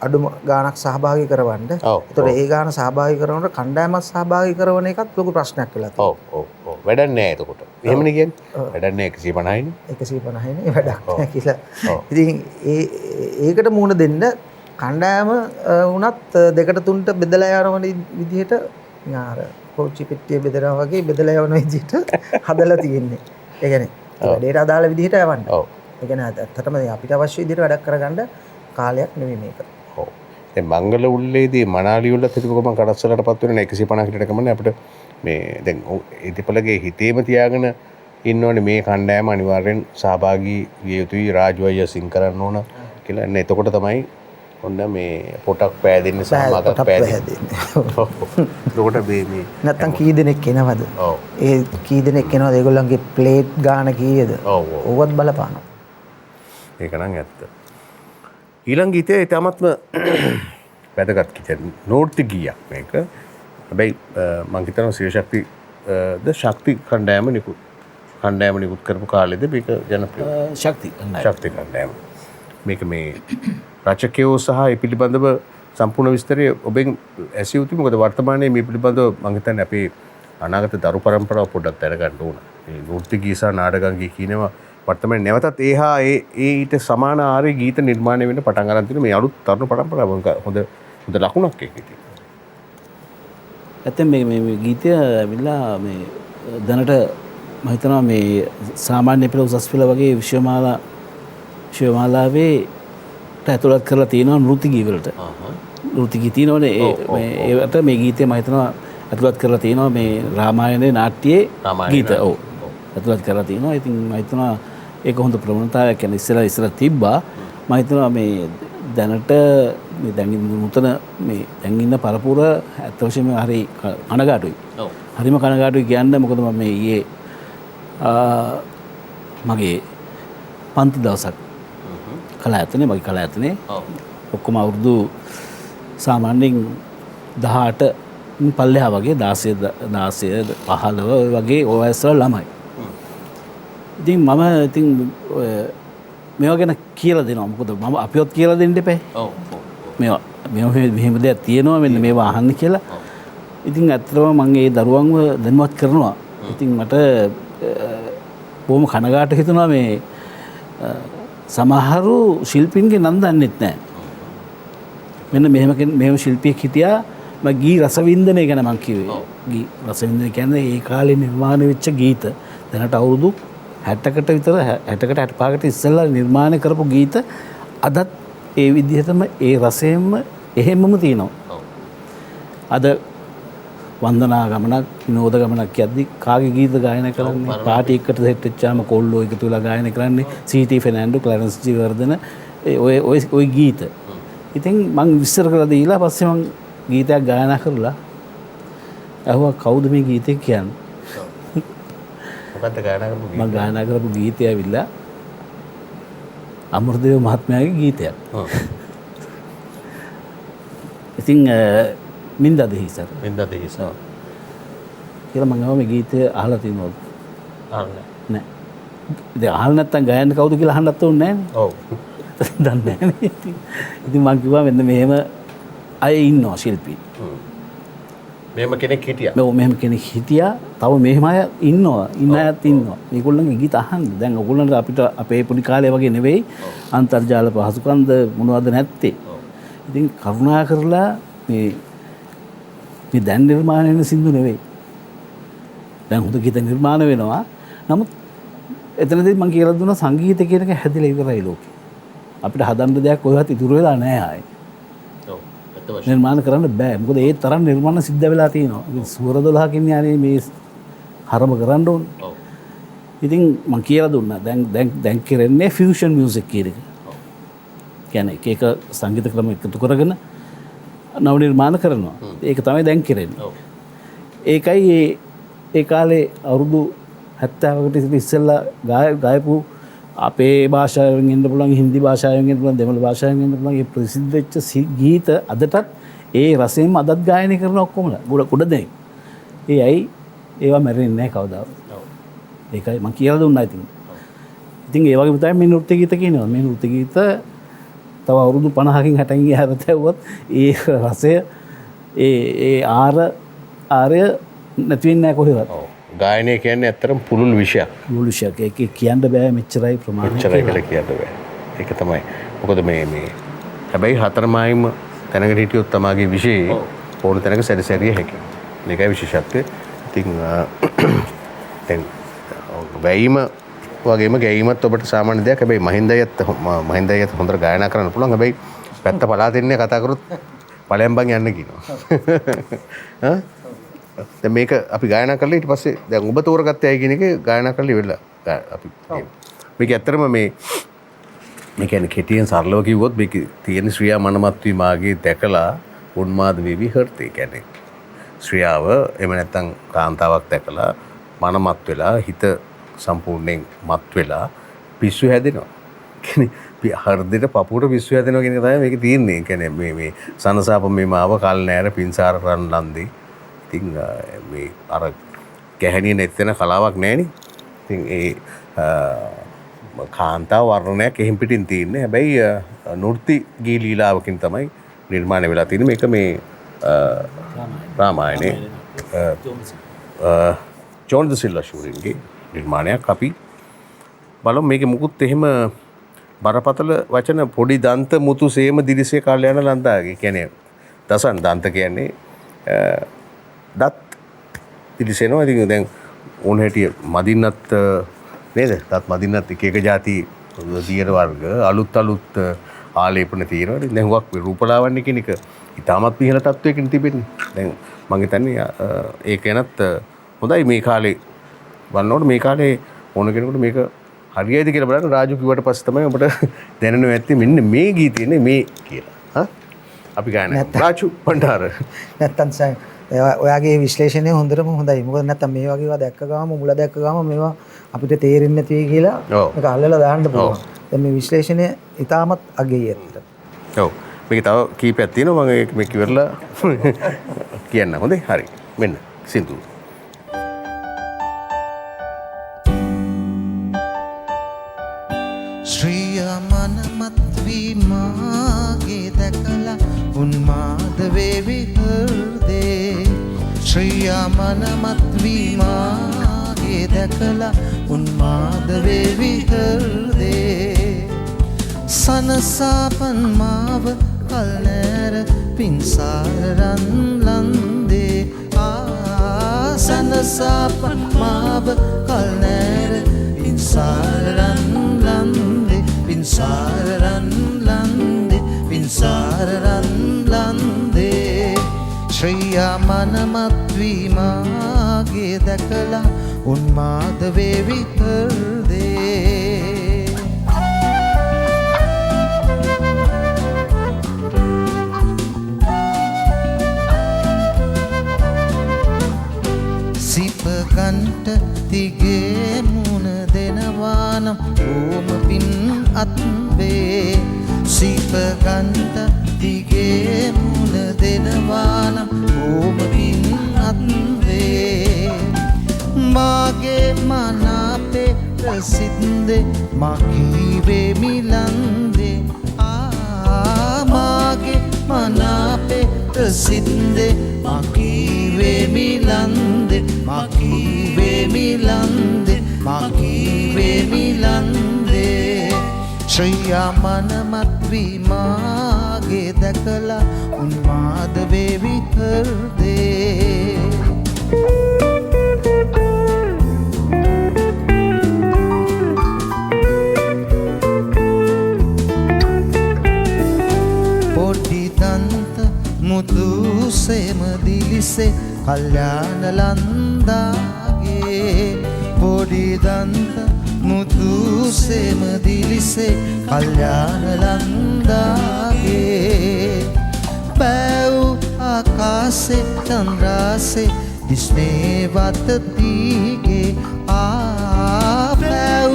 අඩුම ගානක් සහභාගී කරවන්න. ඒතකොට ඒ ගාන සහභාගී කරනකොට කණ්ඩායමක් සහභාගී කරන එකත් ලොකු ප්‍රශ්නයක් වෙලා තියෙනවා. ඔව් වැඩක් නැහැ එතකොට. එහෙමනේ කියන්නේ. වැඩක් නැහැ 150යිනේ. 150යිනේ වැඩක් නැහැ කියලා. ඉතින් ඒකට මුහුණ දෙන්න කණ්ඩායම වුණත් දෙකට තුනට බෙදලා යනවන විදිහට අර කෝච්චි පෙට්ටිය බෙදනවා වගේ බෙදලා යවන විදිහට හදලා තියෙන්නේ. ඒ කියන්නේ වැඩේට අදාළ විදිහට යවන්න. ඒ කියන්නේ ඇත්තටම අපිට අවශ්‍ය විදිහට වැඩක් කරගන්න කාලයක් නෙවෙයි මේක. ඔව්. දැන් මංගල උල්ලේදී මනාලි වල තිබුණම කඩස්සලටපත් වෙන 150 කට කමන්නේ අපිට මේ දැන් ඉතිපලගේ හිතේම තියාගෙන ඉන්නෝනේ මේ කණ්ඩායම අනිවාර්යෙන් සහභාගී විය යුතුයි රාජ්‍යය සිං කරන්න ඕන කියලා. එන්න එතකොට තමයි ඔන්න මේ පොටක් පෑදෙන්න සහභාගීව පෑදෙන්න. එතකොට මේ නැත්තම් කී දෙනෙක් එනවද? ඔව්. ඒ කී දෙනෙක් එනවද? ඒගොල්ලන්ගේ ප්ලේට් ගාන කීයද? ඔව්. ඕවත් බලපානවා. ඒක නම් ඇත්ත. ඊළඟ ගීතය ඉතාමත්ම වැදගත් ගීතයක්. නෝර්ති ගීයක් මේක. හැබැයි මම හිතනවා සිය ශක්ති ද ශක්ති කණ්ඩායම නිකුත් කරපු කාලෙද මේක ජනප්‍රිය ශක්ති කණ්ඩායම. මේක මේ රචකයෝ සහ ඒ පිළිබඳව සම්පූර්ණ විස්තරය ඔබෙන් ඇසිය යුතුයි. මොකද වර්තමානයේ මේ පිළිබඳව මම හිතන්නේ අපේ අනාගත දරු පරම්පරාව පොඩ්ඩක් දැනගන්න ඕන. මේ නෘත්‍ය ගී සහ නාටකම් ගී කියනවා වර්තමානයේ නැවතත් ඊට සමාන ආරේ ගීත නිර්මාණය වෙන්න පටන් ගන්න තියෙන මේ අලුත් තරුණ පරම්පරාව හොඳ හොඳ ලකුණක් ඒක ඉතින්. ඇත්තෙන් මේ ගීතය ඇවිල්ලා මේ දැනට මම හිතනවා මේ සාමාන්‍ය පෙළ උසස් පෙළ වගේ විශ්වමාලාවේ ඇතුළත් කරලා තියෙනවා නෘත්‍ය ගී වලට. නෘත්‍ය ගී තියෙනවනේ ඒකට මේ ගීතය මම හිතනවා ඇතුළත් කරලා තියෙනවා මේ රාමායනයේ නාට්‍යයේ ගීත. ඔව්. ඇතුළත් කරලා තියෙනවා. ඉතින් මම හිතනවා ඒක හොඳ ප්‍රවණතාවයක්. يعني ඉස්සර තිබ්බා. මම හිතනවා මේ දැනට මේ දැන් නූතන මේ දැන් ඉන්න පරපුර ඇත්ත වශයෙන්ම හරි කනගාටුයි. ඔව්. හරිම කනගාටුයි කියන්නේ මොකද මම මේ ඊයේ මගේ පන්ති දවසක් කලායතනේ මගේ කලායතනේ ඔක්කොම අවුරුදු සාමාන්‍යයෙන් 18 පල්ලෙහා වගේ 16 15 වගේ ඔය වයස්වල ළමයි. ඉතින් මම මේවා ගැන කියලා දෙනවා. මොකද මම අපිවත් කියලා දෙන්න එපා. ඔව්. මේවා මෙහෙම දෙයක් තියෙනවා මෙන්න මේවා අහන්න කියලා. ඉතින් ඇත්තටම මම ඒ දරුවන්ව දැනුවත් කරනවා. ඉතින් මට බොහොම කනගාටු හිතුණා මේ සමහරු ශිල්පීන්ගේ නම් දන්නෙත් නැහැ. මෙන්න මෙහෙම ශිල්පියෙක් හිටියා. මම ගී රසවින්දනය ගැන මම කිව්වේ. ගී රසවින්දනය කියන්නේ ඒ කාලේ නිර්මාණය වෙච්ච ගීත. දැනට අවුරුදු 60කට විතර 60කට 65කට ඉස්සෙල්ලා නිර්මාණය කරපු ගීත අදත් ඒ විදිහටම ඒ රසයෙන්ම එහෙමම තියෙනවා. අද වන්දනා ගමනක් විනෝද ගමනක් යද්දි කාගේ ගීත ගායනා කරන්නේ පාටි එකට සෙට් වෙච්චාම කොල්ලෝ එකතු වෙලා ගායනා කරන්නේ සීටි ෆර්නැන්ඩෝ ක්ලැරන්ස් ජීවර්ධන ඔය ගීත. ඉතින් මං විස්තර කරලා දීලා පස්සේ මං ගීතයක් ගායනා කරලා අහුවා කවුද මේ ගීතේ කියන්නේ? මොකක්ද ගායනා කරපු ගීතය? මම ගායනා කරපු ගීතය ඇවිල්ලා අමරදේව මහත්මයාගේ ගීතයක්. ඉතින් මින්දා දෙහිසර කියලා මම මේ ගීතය අහලා තියෙනවා. අහලා නැහැ. ඉතින් අහලා නැත්තම් ගායන්න කවුද කියලා අහන්නත් ඕනේ නැහැ. ඔව්. දන්නේ නැහැ. ඉතින් මම කිව්වා මෙන්න මෙහෙම අය ඉන්නවා ශිල්පී. මෙහෙම කෙනෙක් හිටියා. මෙහෙම කෙනෙක් හිටියා. තව මෙහෙම අය ඉන්නවා. ඉන්න අයත් ඉන්නවා. මේගොල්ලන්ගේ ගීත අහන්න. දැන් ඔයගොල්ලන්ට අපිට අපේ පොඩි කාලේ වගේ නෙවෙයි අන්තර්ජාල පහසුකම්ද මොනවද නැත්තේ. ඉතින් කරුණා කරලා මේ දැන් නිර්මාණය වෙන සින්දු නෙවෙයි. දැන් හොඳ ගීත නිර්මාණය වෙනවා. නමුත් එතනදී මම කියලා දුන්නා සංගීතය කියන එක හැදිලා ඉවරයි ලෝකේ. අපිට හදන්න දෙයක් කොහෙවත් ඉතුරු වෙලා නැහැ ආයේ. ඔව්. නිර්මාණ කරන්න බෑ. මොකද ඒ තරම් නිර්මාණ සිද්ධ වෙලා තියෙනවා. සුවර 12කින් යන්නේ මේ හරම කරන්න ඕනේ. ඔව්. ඉතින් මම කියලා දුන්නා දැන් කරන්නේ ෆියුෂන් මියුසික් කියන එක. කියන්නේ එක සංගීත ක්‍රම එකතු කරගෙන නව නිර්මාණ කරනවා. ඒක තමයි දැන් කරන්නේ. ඔව්. ඒකයි ඒ කාලේ අවුරුදු 70කට ඉස්සෙල්ලා ගායපු අපේ භාෂාවෙන් ඉන්න පුළුවන් හින්දි භාෂාවෙන් ඉන්න පුළුවන් දෙමළ භාෂාවෙන් ඉන්න පුළුවන් මේ ප්‍රසිද්ධ වෙච්ච ගීත අදටත් ඒ රසයෙන්ම අදත් ගායනය කරන ඔක්කොම ගොඩ දෙනෙක්. ඒ ඇයි ඒවා මැරෙන්නේ නැහැ කවදාවත්. ඔව්. ඒකයි මම කියලා දුන්නා ඉතින්. ඉතින් ඒ වගේම තමයි මේ නෘත්‍ය ගීත කියනවා. මේ නෘත්‍ය ගීත තව අවුරුදු 50කින් 60කින් එහාට ඇව්වොත් ඒ රසය ඒ ආරය නැති වෙන්නේ නැහැ කොහෙවත්. ඔව්. ගායනය කියන්නේ ඇත්තටම පුළුල් විෂයක්. පුළුල් විෂයක්. ඒක කියන්න බෑ මෙච්චරයි ප්‍රමාණය. මෙච්චරයි කියලා කියන්න බෑ. ඒක තමයි. මොකද මේ හැබැයි හතරමයිම තැනකට හිටියොත් තමාගේ විෂයේ ඕන තැනක සැරිසැරිය හැකියි. මේකයි විශේෂත්වය. ඉතින් දැන් වැයීම වගේම ගැයීමත් ඔබට සාමාන්‍ය දෙයක්. හැබැයි මහින්දයත් හොඳට ගායනා කරන්න පුළුවන්. හැබැයි පැත්ත පලාතින්නේ කතා කරොත් ඵලයන් බං යන්න කියනවා. දැන් මේක අපි ගායනා කරලා ඊට පස්සේ දැන් ඔබ තෝරගත්තයි කියන එක ගායනා කරලා ඉවරලා අපි මේක ඇත්තටම මේ කියන්නේ කෙටියෙන් සරලව කිව්වොත් මේක තියෙන ශ්‍රියා මනමත්වි මාගේ දැකලා උන්මාද වෙවි හර්ත්. ඒ කියන්නේ ශ්‍රියාව එහෙම නැත්නම් කාන්තාවක් දැකලා මනමත් වෙලා හිත සම්පූර්ණයෙන් මත් වෙලා පිස්සු හැදෙනවා. කියන්නේ හෘදෙට පපුවට පිස්සු හැදෙනවා කියන එක තමයි මේක තියෙන්නේ. කියන්නේ මේ සනසාප මේ මාව කල් නෑර පින්සාර රන් ලන්දේ. ඉතින් මේ අර ගැහණිය නැතින කලාවක් නෑනේ. ඉතින් ඒ කාන්තා වර්ණයක් එහෙම් පිටින් තියෙන්නේ. හැබැයි නෘත්‍ය ගී ලීලාවකින් තමයි නිර්මාණය වෙලා තියෙන්නේ. මේක මේ රාමායනේ ජෝන් ද සිල්වා ෂූරින්ගේ නිර්මාණයක්. අපි බලමු මේකේ මුකුත් එහෙම බරපතල වචන පොඩි දන්ත මුතු සේම දිලිසේ කල්යන ලන්දාගේ. කියන්නේ දසන් දන්ත කියන්නේ දත් පිලිසෙනවා. ඉතින් දැන් ඕන හැටිය මදින්නත් නේද? දත් මදින්නත් එක එක જાති දියර වර්ග අලුත් ආලේපන තියෙනවා. ඉතින් දැන් හුඟක් රූපලාවන්‍ය කියන එක ඉතාමත් ඉහළ තත්වයකින් තිබෙන්නේ. දැන් මම හිතන්නේ ඒක එනත් හොඳයි මේ කාලේ වන්නකොට මේ කාලේ ඕන කෙනෙකුට මේක හරියයිද කියලා බලන්න රාජු කිව්වට පස්සේ තමයි ඔබට දැනෙනවා ඇත්තේ මෙන්න මේ ගීතයනේ මේ කියලා. අපි ගායනා රාජු පණ්ඩාර. නැත්තම් ඔයාගේ විශ්ලේෂණය හොඳටම හොඳයි. මොකද නැත්තම් මේ වගේ ඒවා දැක්ක ගාම මුල දැක්ක ගාම මේවා අපිට තේරෙන්නේ නැති වෙයි කියලා මේක අල්ලලා දාන්න පුළුවන්. දැන් මේ විශ්ලේෂණය ඉතාමත් අගෙයි ඇත්තට. ඔව්. මේක තව කීපයක් තියෙනවා මම මේක ඉවරලා කියන්න. හොඳයි. හරි. මෙන්න සින්දු. ශ්‍රිය මනමත් වී මාගේ දැකලා උන්මාද වේවි හෘදේ. ශ්‍රිය මනමත් වී මාගේ දැකලා උන්මාද වේවි හෘදේ. සනසාපන් මාව කල්නෑර පින්සාරන් ලන්දේ. සනසාපන් මාව කල්නෑර පින්සාරන් ලන්දේ. පින්සාරන් ලන්දේ. පින්සාරන් ලන්දේ. ශ්‍රියා මනමත් වී මාගේ දැකලා උන්මාද වේවි හෘදේ. සිපගන්ට තිගේ මුණ දෙනවානම් ඕම පින් අත්වේ. සිපගන්ට තිගේ මුණ දෙනවානම් ඕම පින් අත්වේ. මාගේ මනාපේ ප්‍රසිද්ධේ මකීවේ මිලන්දේ. මාගේ මනාපේ ප්‍රසිද්ධේ මකීවේ මිලන්දේ. මකීවේ මිලන්දේ. මකීවේ මිලන්දේ. ශ්‍රියා මනමත් වී මාගේ දැකලා උන්මාද වේවි හෘදේ. පොඩි දන්ත මුදුසෙම දිලිසේ කල්යාණ ලන්දාගේ. පොඩි දන්ත මුදුසෙම දිලිසේ කල්යාණ ලන්දාගේ. බැව් ආකාසේ චන්ද්‍රාසේ දිස්නේවත තීගේ. බැව්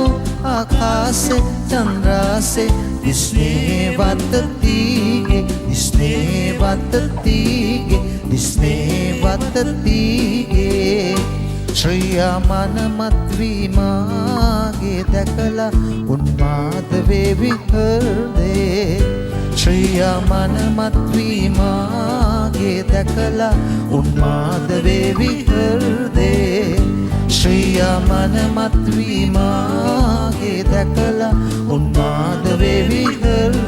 ආකාසේ චන්ද්‍රාසේ දිස්නේවත තීගේ. දිස්නේවත තීගේ. දිස්නේවත තීගේ. ශ්‍රියා මනමත් වී මාගේ දැකලා උන්මාද වේවි හෘදේ. ශ්‍රියා මනමත් වී මාගේ දැකලා උන්මාද වේවි හෘදේ. ශ්‍රියා මනමත් වී මාගේ දැකලා උන්මාද වේවි හෘදේ.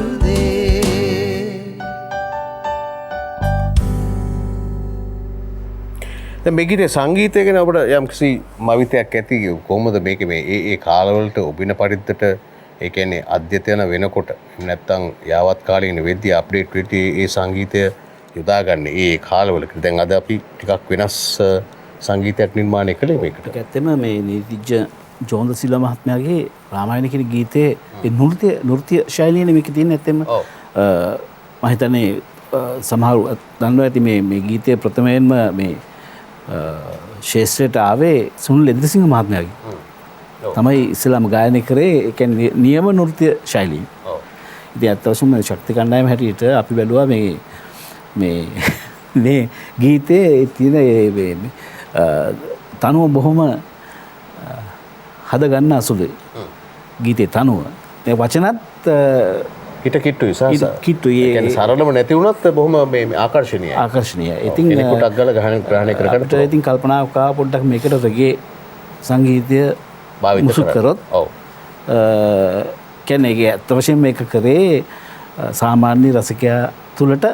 දැන් මේකේ සංගීතය ගැන අපිට යම්කිසි මවිතයක් ඇති කොහොමද මේක මේ ඒ කාලවලට ඔබින පරිද්දට ඒ කියන්නේ අධ්‍යයන වෙනකොට එහෙම නැත්නම් යාවත් කාලීන වෙද්දී අප්ඩේට් වෙටි ඒ සංගීතය යොදාගන්නේ ඒ කාලවල. දැන් අද අපි ටිකක් වෙනස් සංගීතයක් නිර්මාණය කළේ මේකට. ඒක ඇත්තම මේ නීතිඥ ජෝන්ද සිල්වා මහත්මයාගේ රාමායන කියන ගීතයේ ඒ නෘත්‍ය ශෛලියනේ මේකේ තියෙන ඇත්තම. මම හිතන්නේ සමහරව දන්නවා ඇති මේ ගීතයේ ප්‍රථමයෙන්ම මේ ශේෂ්ත්‍රයට ආවේ සුනිල් ඉන්ද්‍රසිංහ මහත්මයාගේ. තමයි ඉස්සෙල්ලාම ගායනය කරේ ඒ කියන්නේ නියම නෘත්‍ය ශෛලිය. ඉතින් අත් වශයෙන්ම ශක්ති කණ්ඩායම හැටියට අපි බැලුවා මේ ගීතේ තියෙන තනුව බොහොම හද ගන්න අසුළුයි. ගීතේ තනුව. ඒ වචනත් හිට කිට්ටුයි සහ කිට්ටුයි. ඒ කියන්නේ සරලම නැති වුණත් බොහොම මේ ආකර්ෂණීයයි. ආකර්ෂණීයයි. ඉතින් කෙනෙකුට අග්ගල ග්‍රහණය කරගන්න ඉතින් කල්පනාවක් ආවා පොඩ්ඩක් මේකට රෙගේ සංගීතය මුසු කරොත්. ඔව්. කියන්නේ ඒක ඇත්ත වශයෙන්ම මේක කරේ සාමාන්‍ය රසිකයා තුලට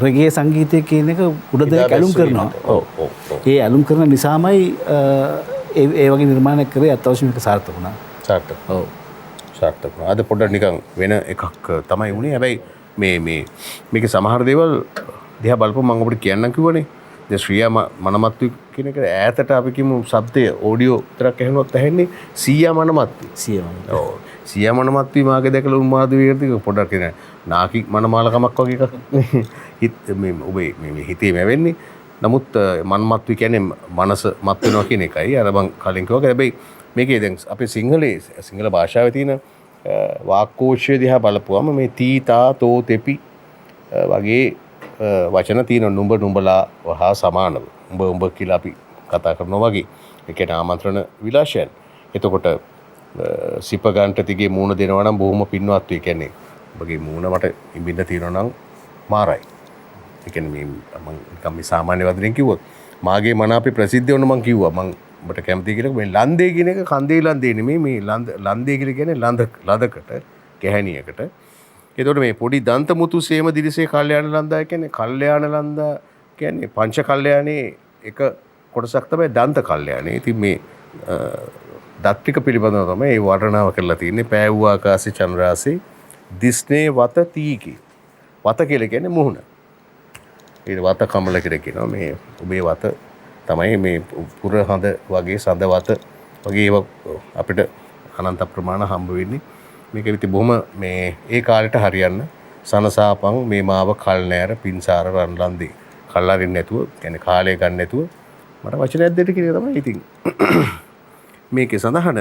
රෙගේ සංගීතය කියන එක උඩ දෙක ඇලුම් කරනවා. ඔව්. ඒ ඇලුම් කරන නිසාමයි ඒ වගේ නිර්මාණයක් කරේ අත්‍යවශ්‍යම එක සාර්ථක වුණා. සාර්ථක. ඔව්. සාර්ථක වුණා. අද පොඩ්ඩක් නිකන් වෙන එකක් තමයි වුණේ. හැබැයි මේකේ සමහර දේවල් දිහා බලපුවම මම ඔබට කියන්නම් කිව්වනේ. දැන් ශ්‍රියා මනමත්තු කියන එක ඈතට අපි කියමු ශබ්දය ඕඩියෝ විතරක් ඇහෙනොත් ඇහෙන්නේ සීයා මනමත්තු. ඔව්. සීයා මනමත්තු මාගේ දැකලා උන්මාද වේර්ති පොඩ්ඩක් කියන නාකි මනමාලකමක් වගේ එකක් මේ ඔබේ මේ හිතේ මැවෙන්නේ. නමුත් මනමත්තු කියන්නේ මනස මත් වෙනවා කියන එකයි. අර මං කලින් කිව්වා. හැබැයි මේකේ දැන් අපේ සිංහල භාෂාවේ තියෙන වාක්කෝෂය දිහා බලපුවම මේ තීතා තෝ තෙපි වගේ වචන තියෙන නුඹලා හා සමානව උඹ කියලා අපි කතා කරනවා වගේ. ඒ කියන්නේ ආමන්ත්‍රණ විලාශයන්. එතකොට සිප ගන්නට තිගේ මූණ දෙනවා නම් බොහොම පින්වත් වෙයි. කියන්නේ ඔබගේ මූණ මට ඉඹින්න තියෙනවා නම් මාරයි. ඒ කියන්නේ මම නිකම් මේ සාමාන්‍ය වදනෙන් කිව්වොත් මාගේ මන අපේ ප්‍රසිද්ධ වෙන මං කිව්වා මං ඔබට කැමති කියලා මේ ලන්දේ කියන එක කන්දේ ලන්දේ නෙමෙයි මේ ලන්දේ කියලා කියන්නේ ලදකට ගැහණියකට. එතකොට මේ පොඩි දන්තමුතු සේම දිරිසේ කල්යාණ ලන්දා කියන්නේ කල්යාණ ලන්දා කියන්නේ පංච කල්යාණේ එක කොටසක් තමයි දන්ත කල්යාණේ. ඉතින් මේ දත් ටික පිළිබඳව තමයි මේ වර්ණනාව කරලා තියෙන්නේ. පෑවූ ආකාශේ චන්ද්‍රාසේ දිස්නේ වත තීකි. වත කියලා කියන්නේ මුහුණ. ඒ වත කමල කියලා කියනවා. මේ ඔබේ වත තමයි මේ පුර හඳ වගේ සඳ වත වගේ ඒවා අපිට අනන්ත ප්‍රමාණ හම්බ වෙන්නේ. මේක ඉතින් බොහොම මේ ඒ කාලෙට හරියන්න සනසාපං මේ මාව කල් නෑර පින්සාර රන් ලන්දේ කල් අරින්න නැතුව කියන්නේ කාලය ගන්න නැතුව මට වචනයක් දෙන්න කියන එක තමයි ඉතින් මේකේ සඳහන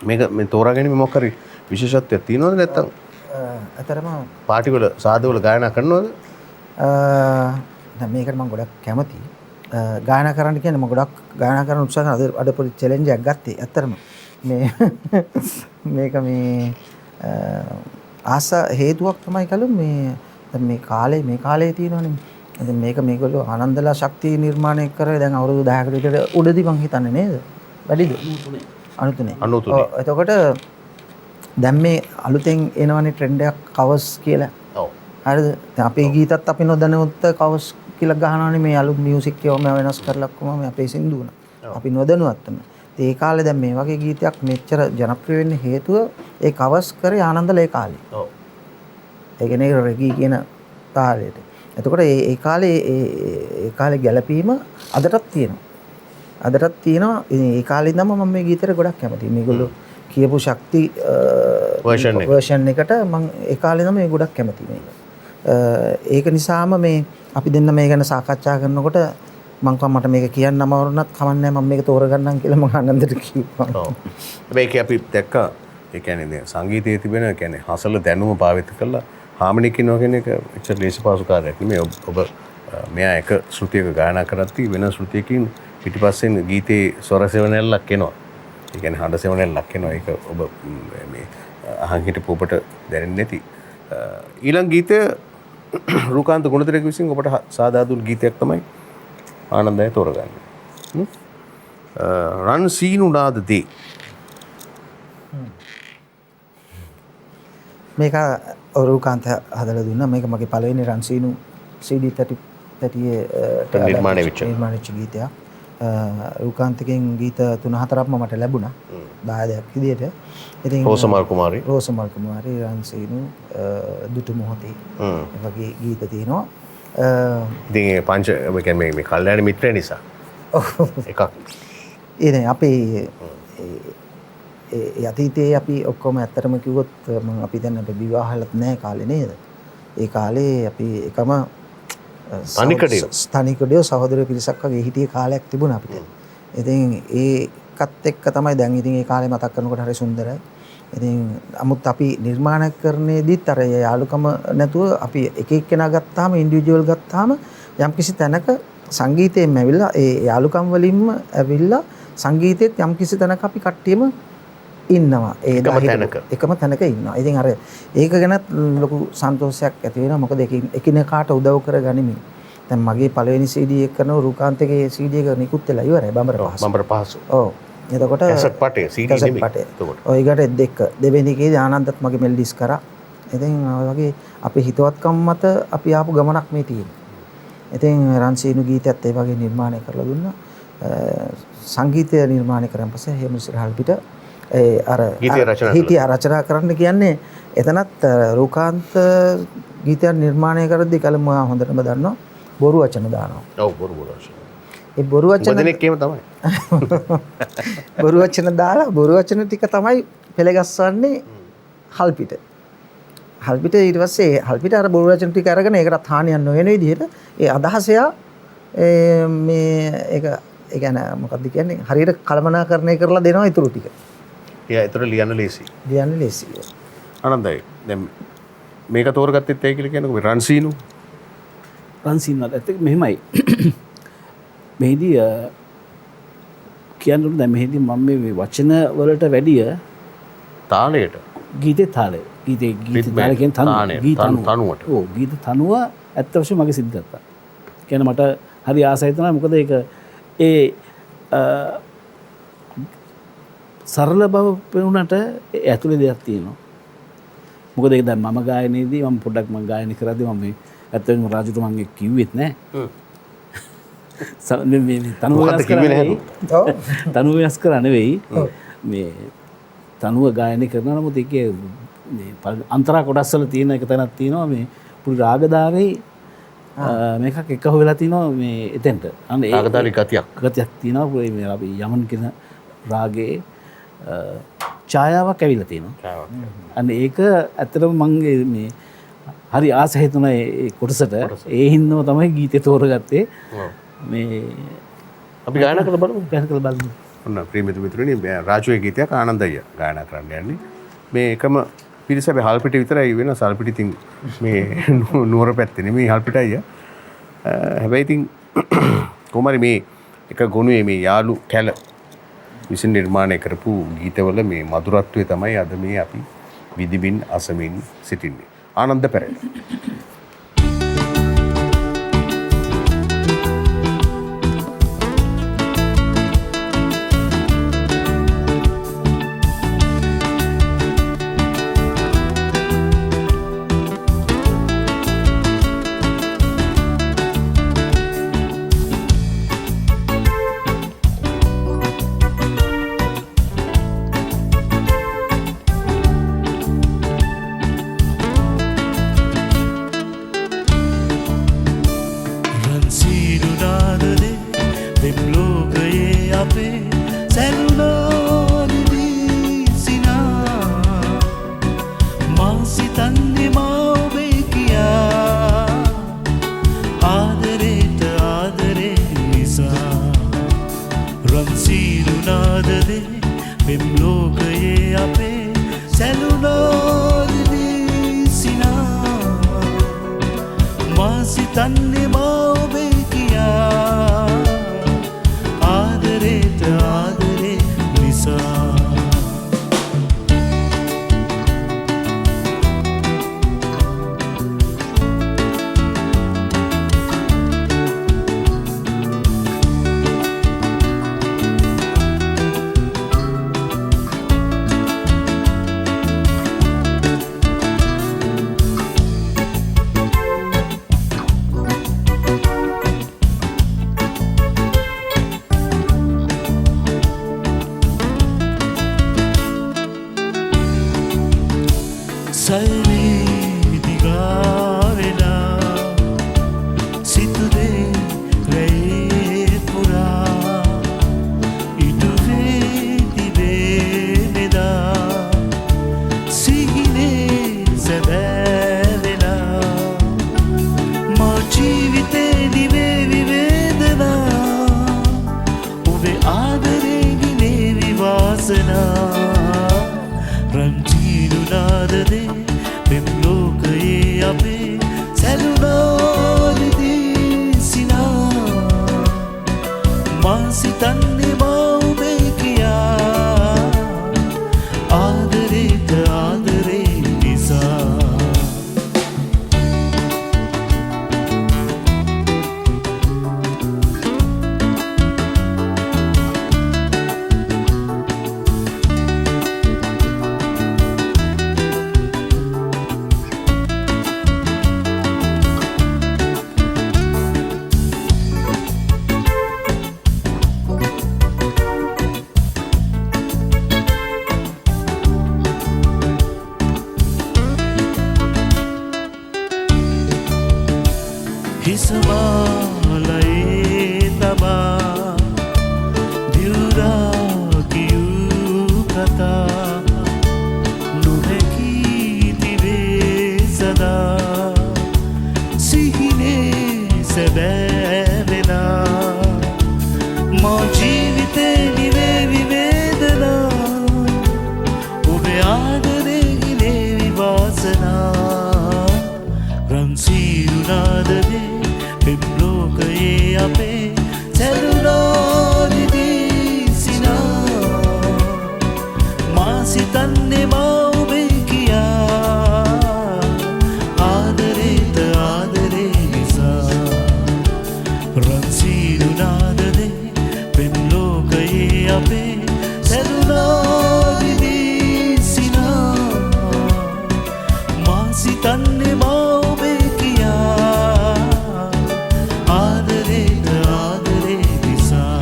මේක මේ තෝරාගෙන මොකක් හරි විශේෂත්වයක් තියෙනවද නැත්නම් අතරම පාටි වල සාදවල ගායනා කරනවද? දැන් මේකට මම ගොඩක් කැමතියි. ගායනා කරන්න කියන්නේ මම ගොඩක් ගායනා කරන්න උත්සාහ කරන අද පොඩි චැලෙන්ජ් එකක් ගත්තේ. ඇත්තටම මේක මේ ආස හේතුවක් තමයි කලු මේ කාලේ තියෙනවනේ. ඉතින් මේක මේගොල්ලෝ ආනන්දලා ශක්තිය නිර්මාණය කරේ දැන් අවුරුදු 10කට විතර උඩදී මං හිතන්නේ නේද? වැඩිද? 93. එතකොට දැන් මේ අලුතෙන් එනවනේ ට්‍රෙන්ඩ් එකක් කවර්ස් කියලා. ඔව්. හරිද? දැන් අපේ ගීතත් අපි නොදැනුවත් කවර්ස් කියලා ගහනවනේ මේ අලුත් මියුසික් ඒවා මේ වෙනස් කරලා කොහොම මේ අපේ සින්දුවන. අපි නොදැනුවත්ම. ඒ කාලේ දැන් මේ වගේ ගීතයක් මෙච්චර ජනප්‍රිය වෙන්න හේතුව ඒ කවර්ස් කරේ ආනන්දලා ඒ කාලේ. ඔව්. ඒ කියන්නේ රෙගී කියන තාලෙට. එතකොට ඒ කාලේ ගැළපීම අදටත් තියෙනවා. ඒ කාලේ ඉඳන්ම මම මේ ගීතේට ගොඩක් කැමතියි. මේගොල්ලෝ කියපු ශක්ති වර්ෂන් එකට මම ඒ කාලේ ඉඳන් මේ ගොඩක් කැමතියි මේක. ඒක නිසාම මේ අපි දෙන්න මේ ගැන සාකච්ඡා කරනකොට මං කව මට මේක කියන්න අමාරුණත් කමන්නේ මම මේක තෝරගන්නම් කියලා මම ආනන්දට කිව්වා. ඔව්. මේක අපි දැක්කා. ඒ කියන්නේ සංගීතයේ තිබෙන කියන්නේ හසල දැනුම පාවිච්චි කරලා හාමනික් කියනවා කියන එක එච්චර ලේසි පාසු කාර්යයක් නෙමෙයි. ඔබ මෙයා එක ශ්‍රුතියක ගායනා කරද්දී වෙන ශ්‍රුතියකින් පිටිපස්සෙන් ගීතේ ස්වර සෙවණැල්ලක් එනවා. ඒ කියන්නේ හඬ සෙවණැල්ලක් එනවා. ඒක ඔබ මේ අහන් හිටපු ඔබට දැනෙන්නේ නැති. ඊළඟ ගීතය රුකාන්ත ගුණතිලක විසින් ඔබට සාදා දුන් ගීතයක් තමයි ආනන්දය තෝරගන්නේ. රන් සීනු නාද දේ. මේක රුකාන්ත හදලා දුන්නා. මේක මගේ පළවෙනි රන් සීනු CD 30 නිර්මාණය වෙච්ච ගීතයක්. රුකාන්තගෙන් ගීත 3-4ක්ම මට ලැබුණා. 10ක් විදියට. ඉතින් රෝසමල් කුමාරි රන් සීනු දුටු මොහොතේ වගේ ගීත තියෙනවා. ඉතින් ඒ පංච කියන්නේ මේ කල්යාණ මිත්‍රය නිසා එකක්. ඉතින් අපේ යතීතේ අපි ඔක්කොම ඇත්තටම කිව්වොත් මම අපි දැන් අපේ විවාහලත් නැහැ කාලේ නේද? ඒ කාලේ අපි එකම තනිකඩියෝ සහෝදර පිරිසක් වගේ හිටියේ කාලයක් තිබුණා අපිට. ඉතින් ඒකත් එක්ක තමයි දැන් ඉතින් ඒ කාලේ මතක් කරනකොට හරි සුන්දරයි. ඉතින් 아무ත් අපි නිර්මාණකරණයේදීත් අර යාළුකම නැතුව අපි එක එක්කෙනා ගත්තාම ඉන්ඩිවිජුවල් ගත්තාම යම්කිසි තැනක සංගීතයෙන් ඇවිල්ලා ඒ යාළුකම් වලින්ම ඇවිල්ලා සංගීතෙත් යම්කිසි තැනක අපි කට්ටියම ඉන්නවා. එකම තැනක ඉන්නවා. ඉතින් අර ඒක ගැනත් ලොකු සන්තෝෂයක් ඇති වෙනවා. මොකද එකිනෙකාට උදව් කරගනිමින්. දැන් මගේ පළවෙනි CD එක කරන රුකාන්තගේ CD එක නිකුත් වෙලා ඉවරයි බඹර පහසු. ඔව්. එතකොට කැසට් පටේ CD නෙමෙයි. ඔය එකට දෙක දෙවෙනි එකේදී ආනන්දත් මගේ මෙලඩිස් කරා. ඉතින් ඔය වගේ අපේ හිතවත්කම් මත අපි ආපු ගමනක් මේ තියෙන්නේ. ඉතින් රන්සීනු ගීතයත් ඒ වගේ නිර්මාණය කරලා දුන්නා. සංගීතය නිර්මාණය කරන් පස්සේ හේමසිරහල් පිට අර ගීතය රචනා කරන්න කියන්නේ එතනත් රූකාන්ත ගීතයක් නිර්මාණය කරද්දී කලින් මම හොඳටම දන්නවා බොරු වචන දානවා. ඔව් බොරු වචන. ඒ බොරු වචන දෙනෙක්ම තමයි. බොරු වචන දාලා බොරු වචන ටික තමයි පෙළගස්සන්නේ හල්පිට. හල්පිට ඊට පස්සේ හල්පිට අර බොරු වචන ටික අරගෙන ඒකටත් හානියක් නොවන විදිහට ඒ අදහස මේ ඒක ඒ කියන්නේ මොකක්ද කියන්නේ හරියට කළමනාකරණය කරලා දෙනවා ඊටු ටික. ඒතර ලියන්න ලේසි. ලියන්න ලේසි. ආනන්දයි. දැන් මේක තෝරගත්තෙත් ඒ කියලා කියන්නේ රන්සීනු. රන්සීනුත් ඇත්ත මෙහෙමයි. මෙහිදී කියන්න දැන් මෙහිදී මම මේ වචන වලට වැඩිය තාලයට ගීතේ තාලය. ගීත තාලය කියන්නේ තනුවට. ඔව් ගීත තනුව ඇත්ත වශයෙන්ම මගේ සිද්ධ ගත්තා. කියන්නේ මට හරි ආසයි තමයි මොකද ඒක ඒ සරල බව පෙනුනට ඇතුලේ දෙයක් තියෙනවා. මොකද ඒක දැන් මම ගායනයේදී මම පොඩ්ඩක් මම ගායන කරද්දී මම ඇත්තටම රාජුට මම කිව්වෙත් නෑ. මේ තනුව වෙනස් කරලා නෙවෙයි. ඔව්. තනුව වෙනස් කරලා නෙවෙයි. මේ තනුව ගායනය කරනවා නමුත් ඒකේ මේ අන්තරා කොටස් වල තියෙන එක තැනක් තියෙනවා මේ පුරි රාගධාරේ මේකක් එකහුව වෙලා තිනවා මේ එතෙන්ට. අන්න ඒ රාගධාරී ගතියක් තියෙනවා. මේ අපි යමන් කියන රාගේ ඡායාවක් ඇවිල්ලා තියෙනවා. අන්න ඒක ඇත්තටම මගේ මේ හරි ආස හිතුණා ඒ කොටසට. ඒ හින්දාම තමයි ගීතේ තෝරගත්තේ. මේ අපි ගායනා කරලා බලමු. ගායනා කරලා බලමු. ඔන්න ප්‍රේමිත මිතුරනි රාජුගේ ගීතයක් ආනන්දయ్య ගායනා කරන්න යන්නේ. මේ එකම පිරිස අපි හල්පිට විතරයි වෙන සල්පිට ඉතින් මේ නුවර පැත්තේ නෙමෙයි හල්පිට අයියා. හැබැයි ඉතින් කොහොමරි මේ එක ගොනුවේ මේ යාළු කැල විසින් නිර්මාණය කරපු ගීතවල මේ මధుරත්වය තමයි අද මේ අපි විදිමින් අසමින් සිටින්නේ. ආනන්ද පෙරේරා. සිතන්නේ මා ඔබේ කියා ආදරේට ආදරේ නිසා රන්සීරු නාදනේ පෙම් ලෝකයේ අපේ සැදුනා විදිසිනා මා සිතන්නේ මා ඔබේ කියා ආදරේට ආදරේ නිසා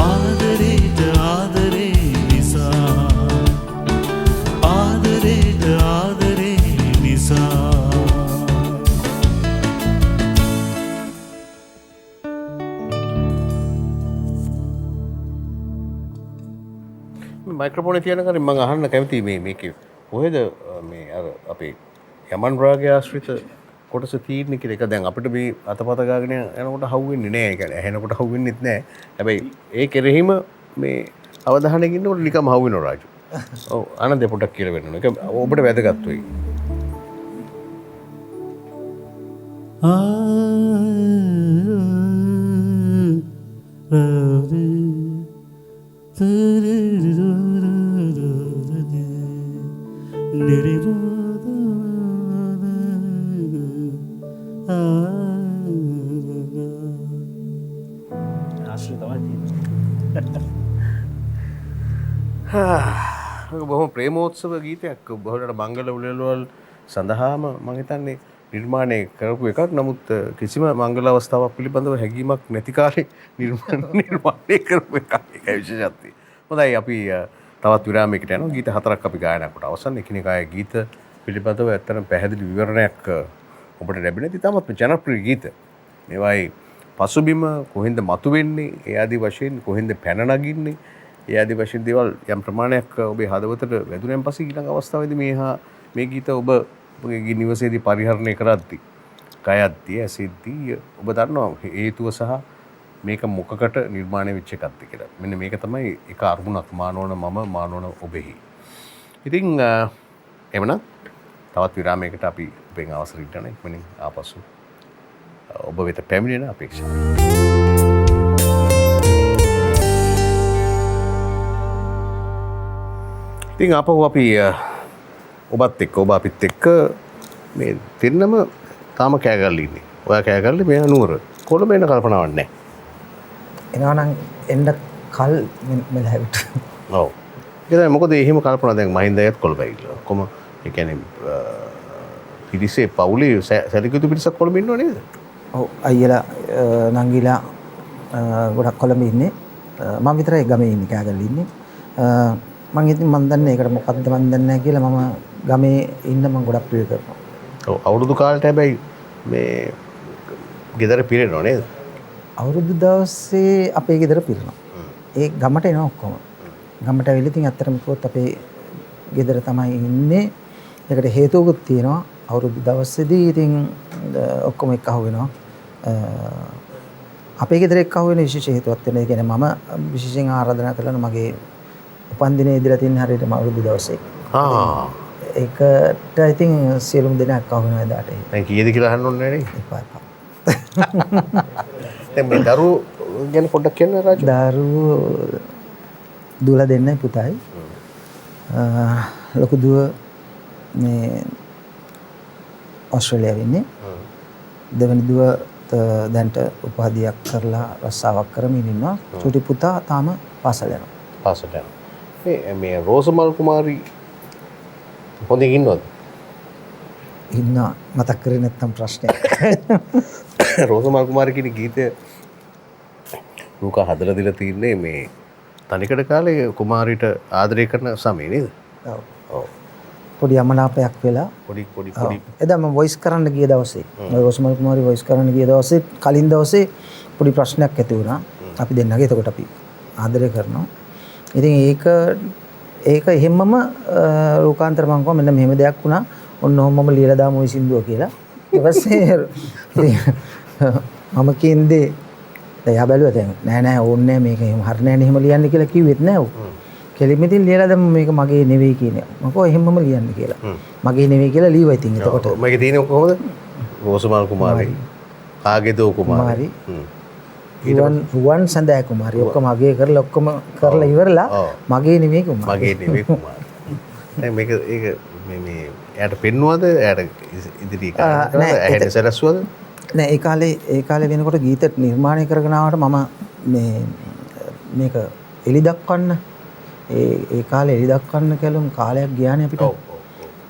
ආදරේට ආදරේ නිසා ආදරේට ආදරේ නිසා මයික්‍රොෆෝනේ තියන කරේ මම අහන්න කැමතියි මේකේ කොහෙද මේ අර අපේ යමන් රාගය ආශ්‍රිත කොටස තියෙන්නේ කියලා. ඒක දැන් අපිට මේ අතපත ගාගෙන යනකොට හවුවෙන්නේ නැහැ. ඒ කියන්නේ ඇහෙනකොට හවුවෙන්නෙත් නැහැ. හැබැයි ඒ කෙරෙහිම මේ අවධානයකින් ඉන්නකොට නිකම්ම හවුවෙනවා රාජු. ඔව් ආනන්ද පොඩ්ඩක් කියලා වෙන්න ඕන. ඒක ඔබට වැදගත් වෙයි. ආශ්‍රය තමයි තියෙන්නේ. බොහොම ප්‍රේමෝත්සව ගීතයක්. බොහොමකට මංගල උළෙලවල් සඳහාම මම හිතන්නේ නිර්මාණය කරපු එකක්. නමුත් කිසිම මංගල අවස්ථාවක් පිළිබඳව හැඟීමක් නැති කාලේ නිර්මාණය කරපු එකක්. ඒකයි විශේෂත්වය. හොඳයි අපි තවත් විරාමයකට යනවා. ගීත 4ක් අපි ගායනා කොට අවසන්. එකිනෙකාගේ ගීත පිළිබඳව ඇත්තටම පැහැදිලි විවරණයක් ඔබට ලැබෙන ඉතාමත් ජනප්‍රිය ගීත. මේවායි පසුබිම කොහෙන්ද මතුවෙන්නේ, ඒ ආදී වශයෙන් කොහෙන්ද පැන නගින්නේ, ඒ ආදී වශයෙන් දේවල් යම් ප්‍රමාණයක් ඔබේ හදවතට වැදුනන් පස්සේ ඊළඟ අවස්ථාවේදී මේ ගීත ඔබගේ නිවසේදී පරිහරණය කරද්දී, ගයද්දී, ඇසෙද්දී ඔබ දන්නවා හේතුව සහ මේක මොකකට නිර්මාණය වෙච්ච එකක්ද කියලා. මෙන්න මේක තමයි එක අරමුණක් මානවන මම මානවන ඔබෙහි. ඉතින් එවනම් තවත් විරාමයකට අපි ඔබෙන් අවසර ඉල්ලනවා. ඉක්මනින් ආපසු ඔබ වෙත පැමිණෙන අපේක්ෂාව. ඉතින් ආපහු අපි ඔබත් එක්ක ඔබ අපිත් එක්ක මේ දෙන්නම තාම කෑගල්ලේ ඉන්නේ. ඔයා කෑගල්ලේ මෙයා නුවර. කොළඹ එන්න කල්පනාවක් නැහැ. එනවනම් එන්න කල් මෙලහැවිට. ඔව්. ඒක මොකද එහෙම කල්පනා දැන් මහින්දයත් කොළඹ ඉන්නවා. කොහොම ඒ කියන්නේ පිරිසේ පවුලේ සැලකියුතු පිරිසක් කොළඹ ඉන්නව නේද? ඔව් අයියලා නංගිලා ගොඩක් කොළඹ ඉන්නේ. මම විතරයි ගමේ ඉන්නේ කෑගල්ලේ ඉන්නේ. මම ඉතින් මන් දන්නේ ඒකට මොකද්ද මන් දන්නේ නැහැ කියලා මම ගමේ ඉන්න මම ගොඩක් ප්‍රිය කරනවා. ඔව් අවුරුදු කාලේට හැබැයි මේ ගෙදර පිරෙනව නේද? අවුරුදු දවසේ අපේ ගෙදර පිරෙනවා. ඒ ගමට එනවා ඔක්කොම. ගමට ඇවිල්ලා ඉතින් ඇත්තටම කිව්වොත් අපේ ගෙදර තමයි ඉන්නේ. ඒකට හේතුවකුත් තියෙනවා. අවුරුදු දවසේදී ඉතින් ඔක්කොම එක්ක අහු වෙනවා. අපේ ගෙදර එක්ක අහු වෙන විශේෂ හේතුවක් තියෙනවා. ඒ කියන්නේ මම විශේෂයෙන් ආරාධනා කරලා මගේ උපන්දිනේ ඉදලා තියෙන හරියටම අවුරුදු දවසේ. ඒකට ඉතින් සියලුම දෙනා එක්ක අහු වෙනවා එදාට. දැන් කීයද කියලා අහන්න ඕනේ නේද? එපා. දැන් මේ දරුවෝ ගැන පොඩ්ඩක් කියන්න රාජු. දරුවෝ දුවලා දෙන්නයි පුතයි. ලොකු දුව මේ ඕස්ට්‍රේලියාවේ ඉන්නේ. දෙවෙනි දුව දැන්ට උපාධියක් කරලා රස්සාවක් කරමින් ඉන්නවා. චුටි පුතා තාම පාසල යනවා. පාසලට යනවා. මේ රෝසමල් කුමාරි හොඳින් ඉන්නවද? ඉන්නවා. මතක් කරේ නැත්තම් ප්‍රශ්නයක්. රෝසමල් කුමාරි කියන ගීතය ලුකා හදලා දීලා තින්නේ මේ තනිකඩ කාලේ කුමාරිට ආදරය කරන සමය නේද? ඔව්. ඔව්. පොඩි අමනාපයක් වෙලා පොඩි එදා මම වොයිස් කරන්න ගිය දවසේ රෝසමල් කුමාරි වොයිස් කරන්න ගිය දවසේ කලින් දවසේ පොඩි ප්‍රශ්නයක් ඇති වුණා. අපි දෙන්නගේ එතකොට අපි ආදරය කරනවා. ඉතින් ඒක එහෙම්මම රූපාන්තර මං කිව්වා මෙන්න මෙහෙම දෙයක් වුණා. ඔන්න ඔහොමම ලියලා දාමු ওই සින්දුව කියලා. ඊට පස්සේ මම කියන්නේ එයා බැලුවා දැන් නෑ ඕන්නේ මේක එහෙම හරියන්නේ නැහැ එහෙම ලියන්න කියලා කිව්වෙත් නෑ ඔව්. කෙලින්ම ඉතින් ලියලා දැම්ම මේක මගේ නෙවෙයි කියන්නේ. මම කිව්වා එහෙමම ලියන්න කියලා. මගේ නෙවෙයි කියලා ලියුවා ඉතින් එතකොට. මේකේ තියෙන්නේ කොහොමද? රෝසමල් කුමාරි. කාගේදෝ කුමාරි. රුවන් සඳෑ කුමාරි ඔක්කොම අගේ කරලා ඔක්කොම කරලා ඉවරලා මගේ නෙමෙයි කුමාරි. මගේ නෙවෙයි කුමාරි. දැන් මේක ඒක මේ එයාට පෙන්වුවද? එයාට ඉදිරි කාලේ ඇහෙට සැලසුවද? නෑ ඒ කාලේ වෙනකොට ගීත නිර්මාණය කරගෙන ආවට මම මේක එලි දක්වන්න ඒ කාලේ එලි දක්වන්න කැලුම් කාලයක් ගියානේ අපිට.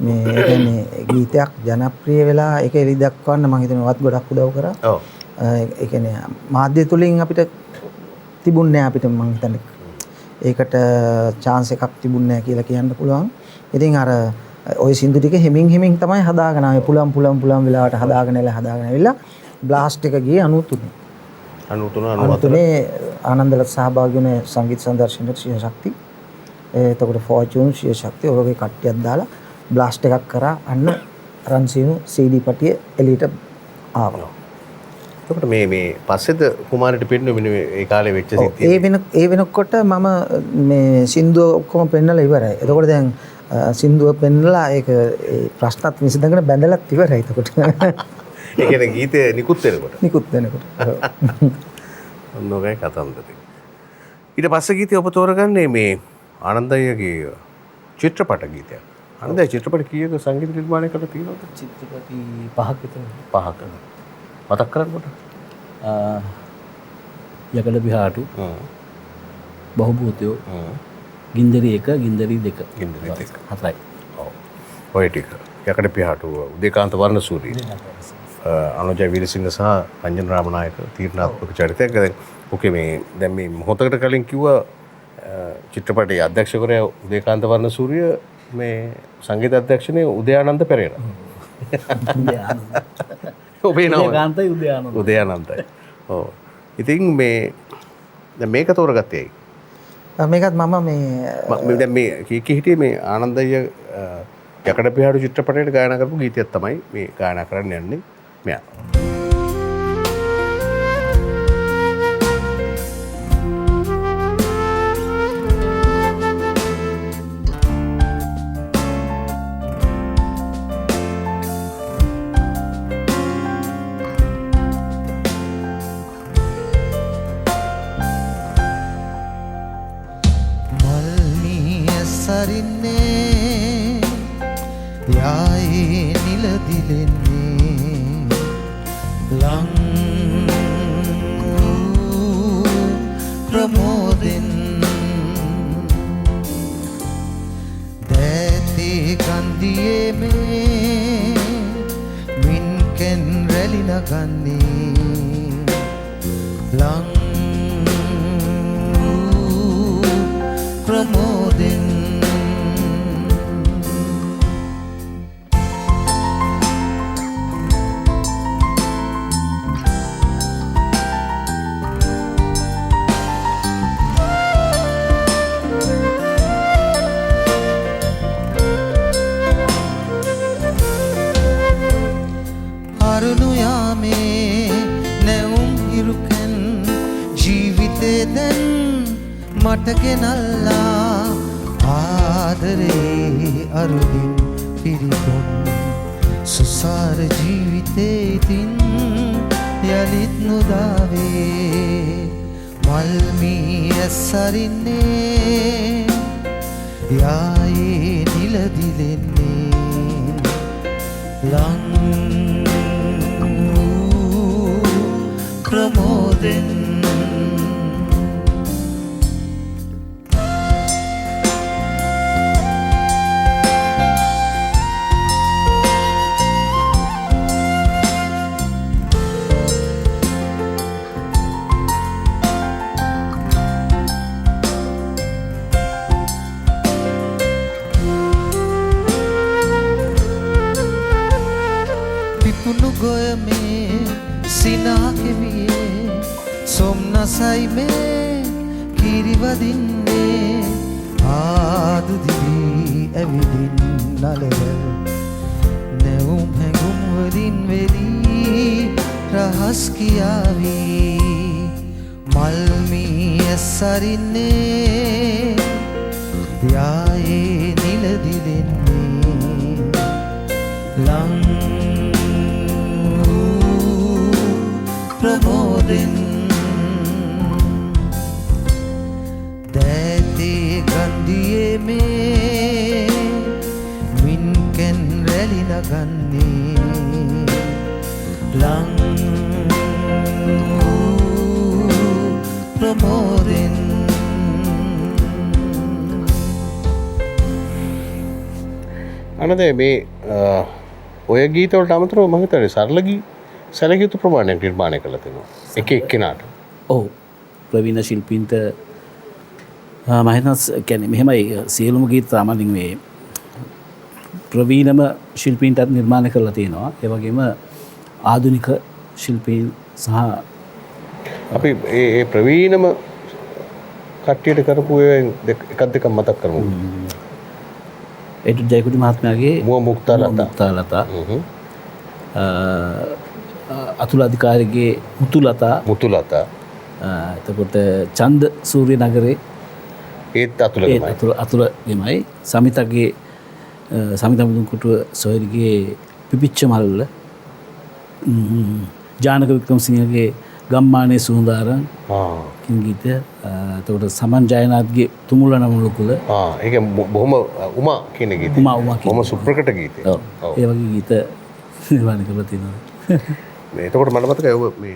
මේ ඒ කියන්නේ ගීතයක් ජනප්‍රිය වෙලා ඒක එලි දක්වන්න මම හිතනවා වත් ගොඩක් උදව් කරා. ඔව්. ඒ කියන්නේ මාධ්‍ය තුලින් අපිට තිබුණේ අපිට මම හිතන්නේ ඒකට chance එකක් තිබුණේ නැහැ කියලා කියන්න පුළුවන්. ඉතින් අර ওই සින්දු ටික හිමින් තමයි හදාගෙන ආවේ. පුලම් වෙලාවට හදාගෙන ඇවිල්ලා බ්ලාස්ට් එක ගියේ 93 ආනන්දලත් සහභාගී වුණේ සංගීත සංදර්ශනයේ ශ්‍රී ශක්ති. එතකොට ෆෝචුන් ශ්‍රී ශක්ති ඔයගේ කට්ටියක් දාලා බ්ලාස්ට් එකක් කරා අන්න රන්සිනු CD පටිය එළියට ආවා. එතකොට මේ පස්සේද කුමාරට පෙන්නුවේ මෙන්න ඒ කාලේ වෙච්ච සිද්ධිය. ඒ වෙනකොට මම මේ සින්දුව ඔක්කොම පෙන්නලා ඉවරයි. එතකොට දැන් සින්දුව පෙන්නලා ඒක ප්‍රශ්නත් විසඳගෙන බැඳලත් ඉවරයි. එතකොට ඒ කියන්නේ ගීතේ නිකුත් වෙනකොට. ඔන්නෝගයි කතන්දරේ. ඊට පස්සේ ගීතය ඔබ තෝරගන්නේ මේ ආනන්දයගේ චිත්‍රපට ගීතයක්. ආනන්දය චිත්‍රපට කීයක සංගීත නිර්මාණය කරලා තියෙනවද? චිත්‍රපටි 5ක් විතර. 5ක. මතක් කරන්නකොට. යකඩ පිහාටු. බහුබූතයෝ. ගින්දරි 1 ගින්දරි 2. ගින්දරි 2. 4යි. ඔව්. ඔය ටික. යකඩ පිහාටු උදේකාන්ත වර්ණසූරිය. අනුජ වීරසිංහ සහ රංජන රාමනායක තීරණාත්මක චරිතයක්. දැන් ඔකේ මේ දැන් මේ මොහොතකට කලින් කිව්වා චිත්‍රපටයේ අධ්‍යක්ෂකවරයා උදේකාන්ත වර්ණසූරිය මේ සංගීත අධ්‍යක්ෂණයේ උදයානන්ද පෙරේරා. ඔබේ නම උදේකාන්තයි උදයානන්ද. උදයානන්දයි. ඔව්. ඉතින් මේ දැන් මේක තෝරගත්තේ ඇයි? මේකත් මම මේ දැන් මේ කී හිටියේ මේ ආනන්දය යකඩ පිහාටු චිත්‍රපටයට ගායනා කරපු ගීතයක් තමයි මේ ගායනා කරන්න යන්නේ මෙයා. සරින්නේ යායේ නිලදිලෙන්නේ ලං ප්‍රමෝදෙන් දැති කන්දියේ මේ මින්කෙන් රැලි නගන්නේ ලං ප්‍රමෝදෙන් අරුණු යාමේ නැවුම් හිරුකෙන් ජීවිතේ දැන් මට ගෙනල්ලා ආදරේ අරුණින් පිරිගොන් සුසාර ජීවිතේ ඉතින් යලිත් නොදාවේ මල්මී ඇස්සරින්නේ යායේ නිලදිලෙන්නේ ලං ප්‍රමෝදෙන් පිපුණු ගොයමේ සිනා කෙවියේ සොම්නසයි මේ කිරිවදින්නේ ආදු දිවි ඇවිදින් නලව නැවුම් හැඟුම් වලින් වෙලී රහස් කියාවී මල්මී ඇස්සරින්නේ යායේ නිලදිලෙන්නේ ලං ප්‍රමෝදෙන් කන්දියේ මේ මින්කෙන් රැලි නගන්නේ ලං වූ ප්‍රමෝදෙන් අනද මේ ඔය ගීතවලට අමතරව මම හිතන්නේ සරලගී සැලකිය යුතු ප්‍රමාණයක් නිර්මාණය කරලා තියෙනවා එක එක්කෙනාට. ඔව් ප්‍රවීණ ශිල්පීන්ට මම කියන්නේ මෙහෙමයි සියලුම ගීත සාමාන්‍යයෙන් මේ ප්‍රවීණම ශිල්පීන්ටත් නිර්මාණය කරලා තියෙනවා. ඒ වගේම ආධුනික ශිල්පීන් සහ අපි ඒ ප්‍රවීණම කට්ටියට කරපු එකක් දෙකක් මතක් කරමු. එඩ් ජයකුඩි මහත්මයාගේ මුව මුක්තාලතා මුක්තාලතා අතුල අධිකාරිගේ මුතුලතා එතකොට චන්ද සූරිය නගරේ ඒත් අතුලගෙමයි සමිතගේ සමිත මුදුන්කුටුව සොයරිගේ පිපිච්ච මල්ල ජානක වික්‍රමසිංහගේ ගම්මානයේ සුහුදාරන් ගීතය එතකොට සමන් ජයනාත්ගේ තුමුල නමුලකුල ඒක බොහොම උමා කියන ගීතය බොහොම සුප්‍රකට ගීතය. ඒ වගේ ගීත නිර්මාණය කරලා තියෙනවා. එතකොට මට මතකයි ඔබ මේ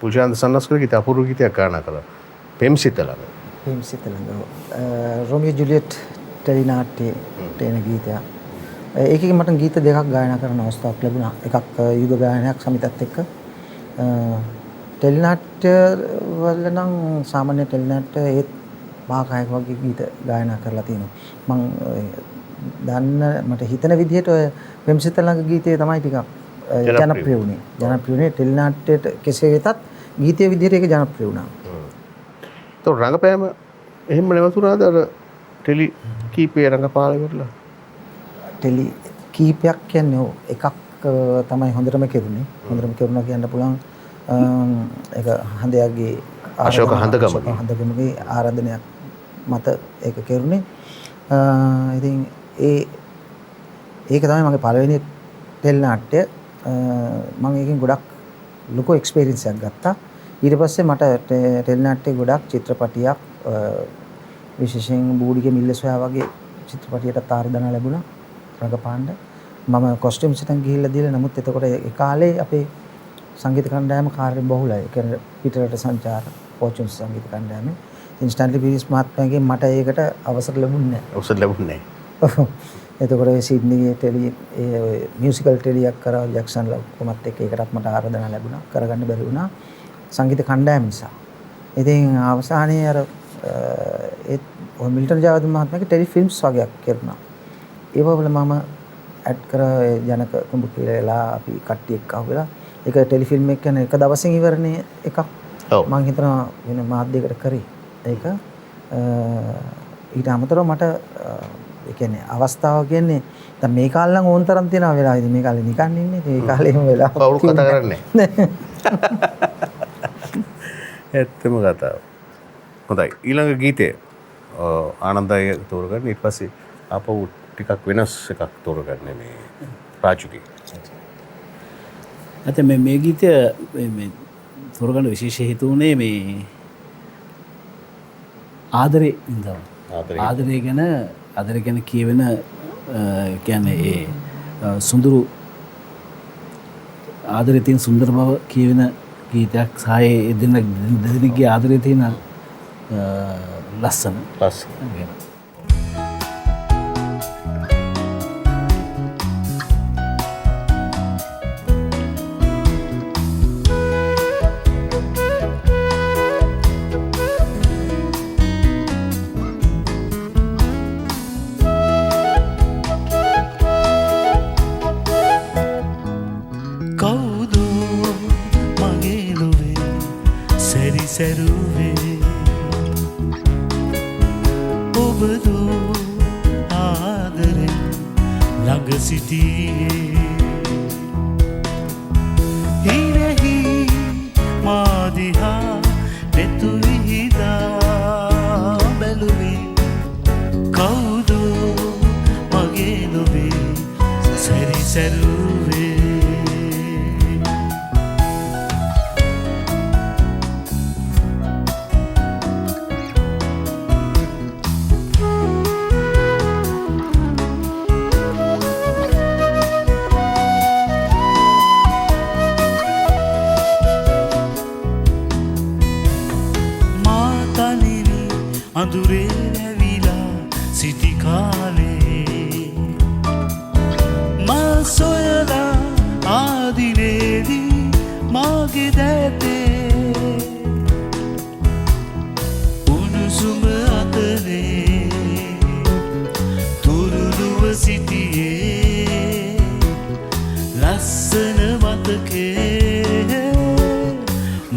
පුජාන්ත සන්නස්කර ගීත අපූර්ව ගීතයක් ගායනා කළා පෙම්සිත ළඟ. පෙම්සිත ළඟ රොමියෝ ජුලියට් ටෙලිනාට්‍යයට එන ගීතයක්. ඒකෙන් මට ගීත දෙකක් ගායනා කරන්න අවස්ථාවක් ලැබුණා. එකක් යුග ගායනයක් සමිතත් එක්ක. ටෙලිනාට්‍ය වල නම් සාමාන්‍ය ටෙලිනාට්‍ය ඒත් මහාකායක වගේ ගීත ගායනා කරලා තියෙනවා. මම දන්න මට හිතන විදිහට ඔය පෙම්සිත ළඟ ගීතය තමයි ටිකක් ජනප්‍රිය වුණේ. ටෙලිනාට්‍යයට කෙසේ වෙතත් ගීතයේ විදිහට ඒක ජනප්‍රිය වුණා. તો රංගපෑම එහෙම නැවතුනාද අර ටෙලි කීපේ රංගපාල කරලා? ටෙලි කීපයක් කියන්නේ එකක් තමයි හොඳටම කෙරුණේ. හොඳටම කෙරුණා කියන්න පුළුවන්. ඒක හඳයාගේ අශෝක හඳගමගේ ආරාධනයක් මත ඒක කෙරුණේ. ඉතින් ඒක තමයි මගේ පළවෙනි ටෙලිනාට්‍ය. මම ඒකෙන් ගොඩක් ලොකු එක්ස්පීරියන්ස් එකක් ගත්තා. ඊට පස්සේ මට ටෙලිනාට්‍ය ගොඩක් චිත්‍රපටියක් විශේෂයෙන් බූඩිගේ මිල්ල සොයා වගේ චිත්‍රපටියට ආරාධනා ලැබුණා රඟපාන්න. මම කොස්ටියුම් සිතන් ගිහිල්ලා දීලා නමුත් එතකොට ඒ කාලේ අපේ සංගීත කණ්ඩායම කාර්ය බහුලයි. ඒ කියන්නේ පිටරට සංචාර ෆෝචුන් සංගීත කණ්ඩායමේ. ඉතින් ස්ටැන්ලි පීරිස් මහත්මයාගෙන් මට ඒකට අවසර ලැබුණේ නැහැ. එතකොට සිඩ්නියේ ටෙලි මියුසිකල් ටෙලියක් කරා ජැක්සන් ලොක්කොමත් එක්ක ඒකටත් මට ආරාධනා ලැබුණා. කරගන්න බැරි වුණා සංගීත කණ්ඩායම නිසා. ඉතින් අවසානයේ අර ඔය මිල්ටන් ජයවර්ධන මහත්මයාගේ ටෙලි ෆිල්ම්ස් වගේක් කරනවා. ඒ වල මම ඇඩ් කරා ජනක කුඹුකේලා අපි කට්ටිය එක්ක ආවෙලා ඒක ටෙලි ෆිල්ම් එක කියන්නේ එක දවසින් ඉවරනේ එකක්. මම හිතනවා වෙන මාධ්‍යයකට කරේ. ඒක ඊට අමතරව මට ඒ කියන්නේ අවස්ථාව කියන්නේ දැන් මේ කාලේ නම් ඕන තරම් තියෙනවා වෙලා. ඉතින් මේ කාලේ නිකන් ඉන්නේ. මේ කාලේ එහෙම වෙලා කවුරු කතා කරන්නේ නැහැ. ඇත්තම කතාව. හොඳයි. ඊළඟ ගීතය ආනන්දය තෝරගන්න. ඊට පස්සේ ආපහු ටිකක් වෙනස් එකක් තෝරගන්න මේ රාජුගේ. ඇත මේ ගීතය මේ තෝරගන්න විශේෂ හේතු වුණේ මේ ආදරේ ඉඳලා. ආදරය ගැන කියවෙන කියන්නේ ඒ සුන්දරු ආදරේ තියෙන සුන්දර බව කියවෙන ගීතයක් සහ ඒ දෙදෙනෙක්ගේ ආදරේ තියෙන ලස්සන සැරුවේ ඔබදෝ ආදරෙන් ළඟ සිටියේ හිරෙහි මාදිහා පෙතු විහිදා බැලුවේ කවුදෝ මගේ නොවේ සැරිසැරුවේ අඳුරේ නැවිලා සිටි කාලේ මා සොයලා ආදිනේදී මාගේ දැතේ උණුසුම අතලේ තුරුළුව සිටියේ ලස්සන මතකේ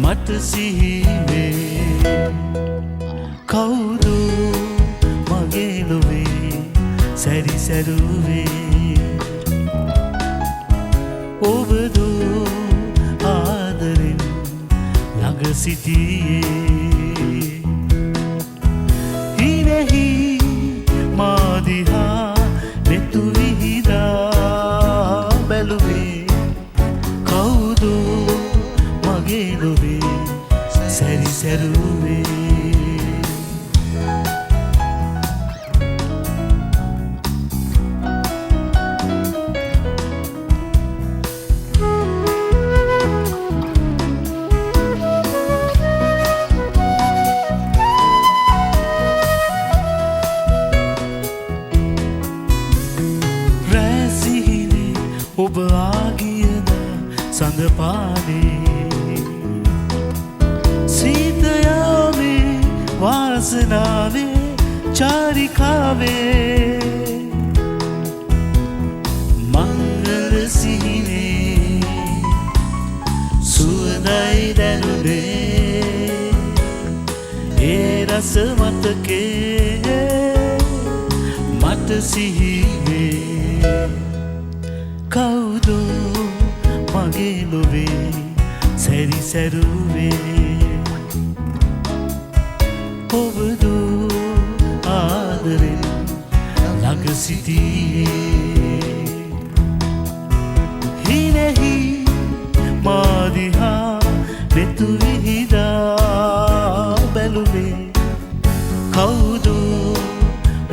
මට සිහිවේ කවුද මගේ ලොවේ සැරිසැරුවේ ඔබද ආදරෙන් ළඟ සිටියේ හිනෙහි මා දිහා නෙතු විහිදා බැලුවේ කවුද මගේ ලොවේ සැරිසැරුවේ ඔබ ආගියද සඳපානේ සීතයාමේ වාසනාවේ චාරිකාවේ මංගල සිහිනේ සුවඳයි දැනුනේ ඒ රස මතකේ මට සිහිවේ කවුද මගේ ලොවේ සැරිසැරුවේ ඔබද ආදරෙන් ළඟ සිටියේ හිනෙහි මා දිහා නෙතු විහිදා බැලුවේ කවුද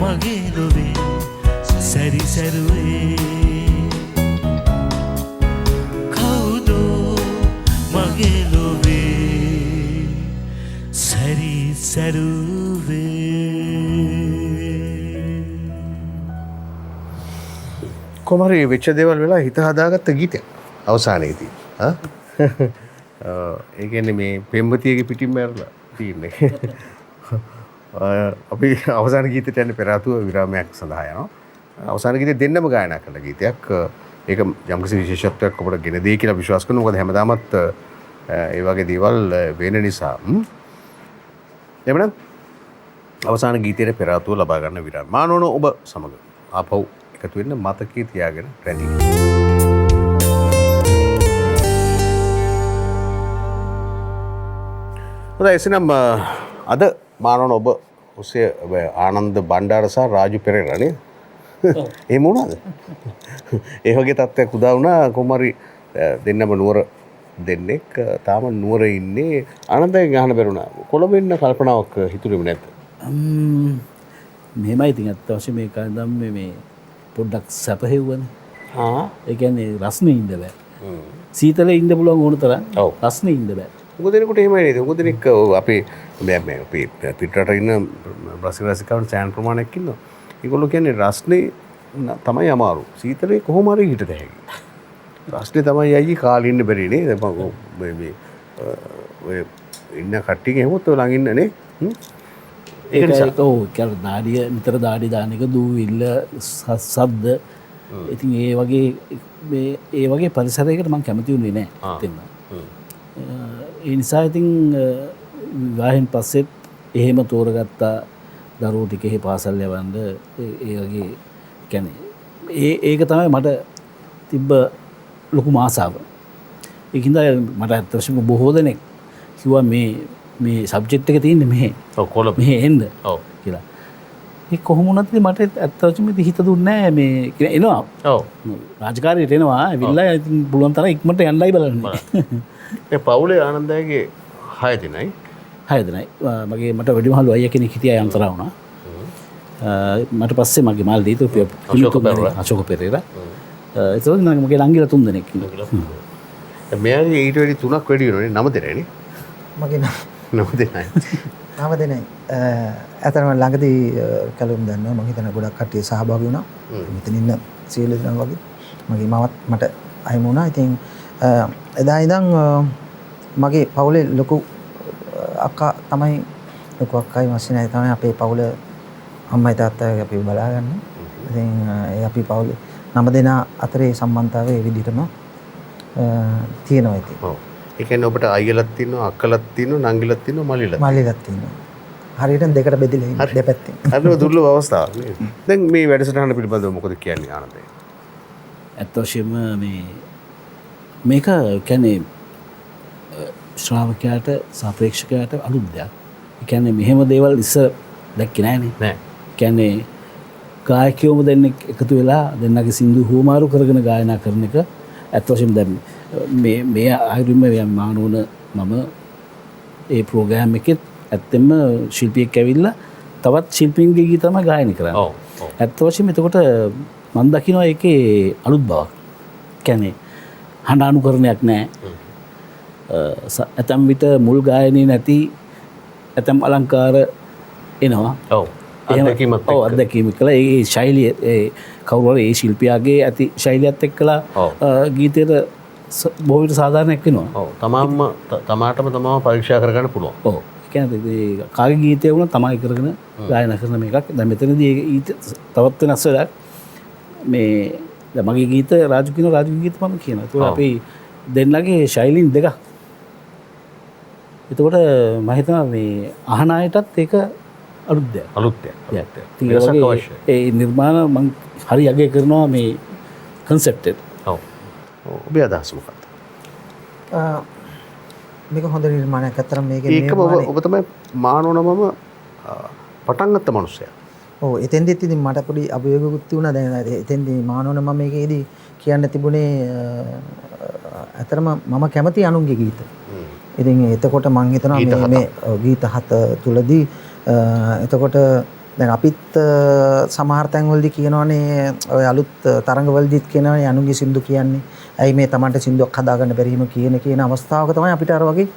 මගේ ලොවේ සැරිසැරුවේ මගේ ලොවේ සැරිසැරුවේ කොමරි වෙච්ච දේවල් වෙලා හිත හදාගත්ත ගීතයක් අවසානයේදී ඒ කියන්නේ මේ පෙම්වතියගේ පිටින් මැරලා තියෙන්නේ අපි අවසාන ගීතයට යන්නේ පෙර ආතුව විරාමයක් සඳහා යනවා අවසාන ගීතේ දෙන්නම ගායනා කළ ගීතයක් ඒක යම්කිසි විශේෂත්වයක් අපට ගෙන දෙයි කියලා විශ්වාස කරනවා මොකද හැමදාමත් ඒ වගේ දේවල් වෙන නිසා එමනම් අවසාන ගීතයේ පෙර ආතුව ලබා ගන්න විරාම මානෝන ඔබ සමග ආපහු එකතු වෙන්න මතකයේ තියාගෙන රැඳී හොඳයි එසේනම් අද මානෝන ඔබ ඔස්සේ ආනන්ද බණ්ඩාර සහ රාජු පෙරේරා නේ එහෙම වුණාද ඒ වගේ තත්ත්වයක් උදා වුණා කොහොමරි දෙන්නම නුවර දෙන්නෙක් තාම නුවර ඉන්නේ ආනන්දයෙන් අහන්න බැරුණා කොළඹ ඉන්න කල්පනාවක් හිතුනේම නැද්ද මෙහෙමයි ඉතින් අත්ත වශයෙන් මේක නම් මේ පොඩ්ඩක් සැපහෙව්වනේ ඒ කියන්නේ රස්නේ ඉන්න බෑ සීතලේ ඉන්න පුළුවන් ඕන තරම් රස්නේ ඉන්න බෑ උග දෙනෙකුට එහෙමයි නේද උග දෙනෙක් අපේ මේ අපේ පිටරට ඉන්න බ්‍රසීල් රසිකයන් සෑහෙන ප්‍රමාණයක් ඉන්නවා ඒගොල්ලෝ කියන්නේ රස්නේ තමයි අමාරු සීතලේ කොහොම හරි හිටට හැකියි රස්නේ තමයි අයියේ කාලේ ඉන්න බැරි නේද මේ ඔය ඉන්න කට්ටියක හැමෝත් ඔය ළඟ ඉන්න නේ ඒක ඔව් කියලා දාඩිය නිතර දාඩි දාන එක දූවිල්ල සද්ද ඉතින් ඒ වගේ පරිසරයකට මම කැමති වුණේ නැහැ එතන ඒ නිසා ඉතින් විවාහයෙන් පස්සෙත් එහෙම තෝරගත්තා දරුවෝ ටික එහෙ පාසල් යවන්න ඒ වගේ කියන්නේ ඒක තමයි මට තිබ්බ ලොකු ආසාව. ඒකින්ද මට අත්‍යවශ්‍යම බොහෝ දෙනෙක් කිව්වා මේ සබ්ජෙක්ට් එක තියෙන්නේ මෙහෙ. ඔව් කොළඹ. මෙහෙ එන්න. ඔව්. කියලා. ඒ කොහොම වුණත් මට අත්‍යවශ්‍යම හිත දුන්නේ නැහැ මේ එනවා. ඔව්. රාජකාරියට එනවා. ඇවිල්ලා ඉතින් පුළුවන් තරම් ඉක්මනට යන්නයි බලන්නේ. ඒ පවුලේ ආනන්දයගේ 6 දෙනයි. 6 දෙනයි. මට වැඩිමහල් අයියා කෙනෙක් හිටියා යන්තරා වුණා. මට පස්සේ මගේ මාල් දීතු අශෝක පෙරේරා. ඒතකොට මගේ ළඟිලා 3 දෙනෙක් ඉන්නවා. මෙයාගේ ඊට වැඩි 3ක් වැඩි වෙනවනේ 9 දෙනයිනේ. මගේ නම දෙන්නයි. නම දෙනයි. ඇතරම ළඟදී කැලුම් දන්නවා මම හිතන ගොඩක් කට්ටිය සහභාගී වුණා. මෙතන ඉන්න සියලු දෙනා වගේ. මගේ මවත් මට අහිමි වුණා. ඉතින් එදා ඉඳන් මගේ පවුලේ ලොකු අක්කා තමයි ලොකු අක්කයි මස්සිනයි තමයි අපේ පවුල අම්මයි තාත්තයි අපි බලාගන්නේ. ඉතින් ඒ අපි පවුලේ නම දෙනා අතරේ සම්බන්ධතාවය ඒ විදිහටම තියෙනවා ඉතින්. ඔව්. ඒ කියන්නේ ඔබට අයියලක් තියෙනවා, අක්කලක් තියෙනවා, නංගිලක් තියෙනවා, මල්ලිලක්. මල්ලිලක් තියෙනවා. හරියට දෙකට බෙදලා ඉන්නේ දෙපැත්තෙන්. හරිම දුර්ලභ අවස්ථාවක් නේද? දැන් මේ වැඩසටහන පිළිබඳව මොකද කියන්නේ ආනන්දේ? ඇත්ත වශයෙන්ම මේක කියන්නේ ශ්‍රාවකයාට සාපේක්ෂකයාට අලුත් දෙයක්. ඒ කියන්නේ මෙහෙම දේවල් ඉස්සර දැක්කේ නෑනේ. නෑ. කියන්නේ ගායකයෝම දෙන්නෙක් එකතු වෙලා දෙන්නගේ සින්දු හුවමාරු කරගෙන ගායනා කරන එක ඇත්ත වශයෙන්ම දැන් මේ ආයුර්ම මානෝන මම ඒ ප්‍රෝග්‍රෑම් එකෙත් ඇත්තෙන්ම ශිල්පියෙක් ඇවිල්ලා තවත් ශිල්පීන්ගේ ගීත තමයි ගායනා කරන්නේ. ඔව්. ඇත්ත වශයෙන්ම එතකොට මම දකිනවා ඒකේ අලුත් බවක්. කියන්නේ හඬ අනුකරණයක් නැහැ. ඇතම් විට මුල් ගායනයේ නැති ඇතම් අලංකාර එනවා. ඔව්. අත්දැකීමත් එක්ක. ඔව් අත්දැකීම කළා. ඒ ශෛලිය ඒ කවුරු හරි ඒ ශිල්පියාගේ ඇති ශෛලියත් එක්කලා ගීතයට බොහෝ විට සාධාරණයක් වෙනවා. ඔව්. තමාටම පරීක්ෂා කරගන්න පුළුවන්. ඔව්. ඒ කියන්නේ කාගේ ගීතය වුණා තමයි කරගෙන ගායනා කරන මේකක්. දැන් මෙතනදී ඒක තවත් වෙනස් වෙලා මේ දැන් මගේ ගීත රාජු ගීත මම කියනවා. ඒක අපි දෙන්නගේ ශෛලීන් දෙකක්. එතකොට මම හිතනවා මේ අහන අයටත් ඒක අලුත් දෙයක්. අලුත් දෙයක්. ඒ නිර්මාණ මම හරි අගය කරනවා මේ concept එක. ඔව්. ඔබේ අදහස මොකක්ද? මේක හොඳ නිර්මාණයක්. අතරම මේකේ ඒකම ඔබ තමයි මානෝනමම පටන් ගත්ත මිනිස්සයා. ඔව් එතෙන්දිත් ඉතින් මට පොඩි අභියෝගකුත් තිබුණා. දැන් එතෙන්දී මානෝන මම මේකේදී කියන්න තිබුණේ අතරම මම කැමති අනුන්ගේ ගීත. ඉතින් එතකොට මම හිතනවා මේ ගීත හත තුලදී එතකොට දැන් අපිත් සමහර තැන්වලදී කියනවානේ ඔය අලුත් තරඟවලදීත් කියනවානේ අනුන්ගේ සින්දු කියන්නේ. ඇයි මේ Tamanට සින්දුවක් හදාගන්න බැරි හිම කියන අවස්ථාවක තමයි අපිට අර වගේ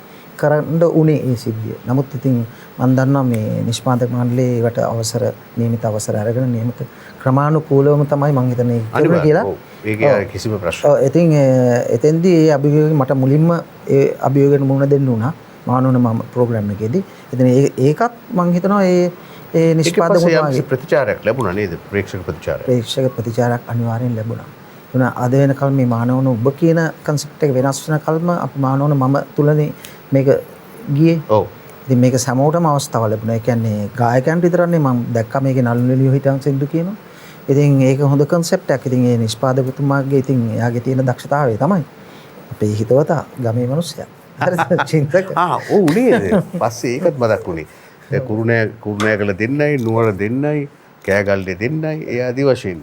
කරන්න උනේ ඒ සිද්ධිය. නමුත් ඉතින් මම දන්නවා මේ නිෂ්පාදක මණ්ඩලයේ වට අවසර නියමිත අවසර අරගෙන නියමිත ක්‍රමානුකූලවම තමයි මම හිතන්නේ කරන්නේ කියලා. ඒක කිසිම ප්‍රශ්නයක්. ඔව් ඉතින් එතෙන්දී ඒ අභියෝගය මට මුලින්ම ඒ අභියෝගයට මුහුණ දෙන්න උනා. මානෝන මම ප්‍රෝග්‍රෑම් එකේදී. ඉතින් ඒකත් මම හිතනවා ඒ නිෂ්පාදක ප්‍රතිචාරයක් ලැබුණා නේද? ප්‍රේක්ෂක ප්‍රතිචාරයක් අනිවාර්යෙන් ලැබුණා. තුන අද වෙනකල් මේ මානෝන ඔබ කියන concept එක වෙනස් වෙන කල්ම අපි මානෝන මම තුලනේ මේක ගියේ. ඔව්. ඉතින් මේක සමෝටම අවස්ථාව ලැබුණා. ඒ කියන්නේ ගායකයන්ට විතරනේ මම දැක්කා මේකේ නළුනිලියෝ හිටන් සින්දු කියනවා. ඉතින් ඒක හොඳ concept එකක්. ඉතින් ඒ නිෂ්පාදකතුමාගේ ඉතින් එයාගේ තියෙන දක්ෂතාවය තමයි අපේ හිතවතා ගමේ මිනිස්සයා. හරිද? චින්තක. ඔව් නේද? පස්සේ ඒකත් මතක් වුණේ. කුරුණෑගල දෙන්නයි, නුවර දෙන්නයි, කෑගල්ලේ දෙන්නයි, ඒ ආදි වශයෙන්.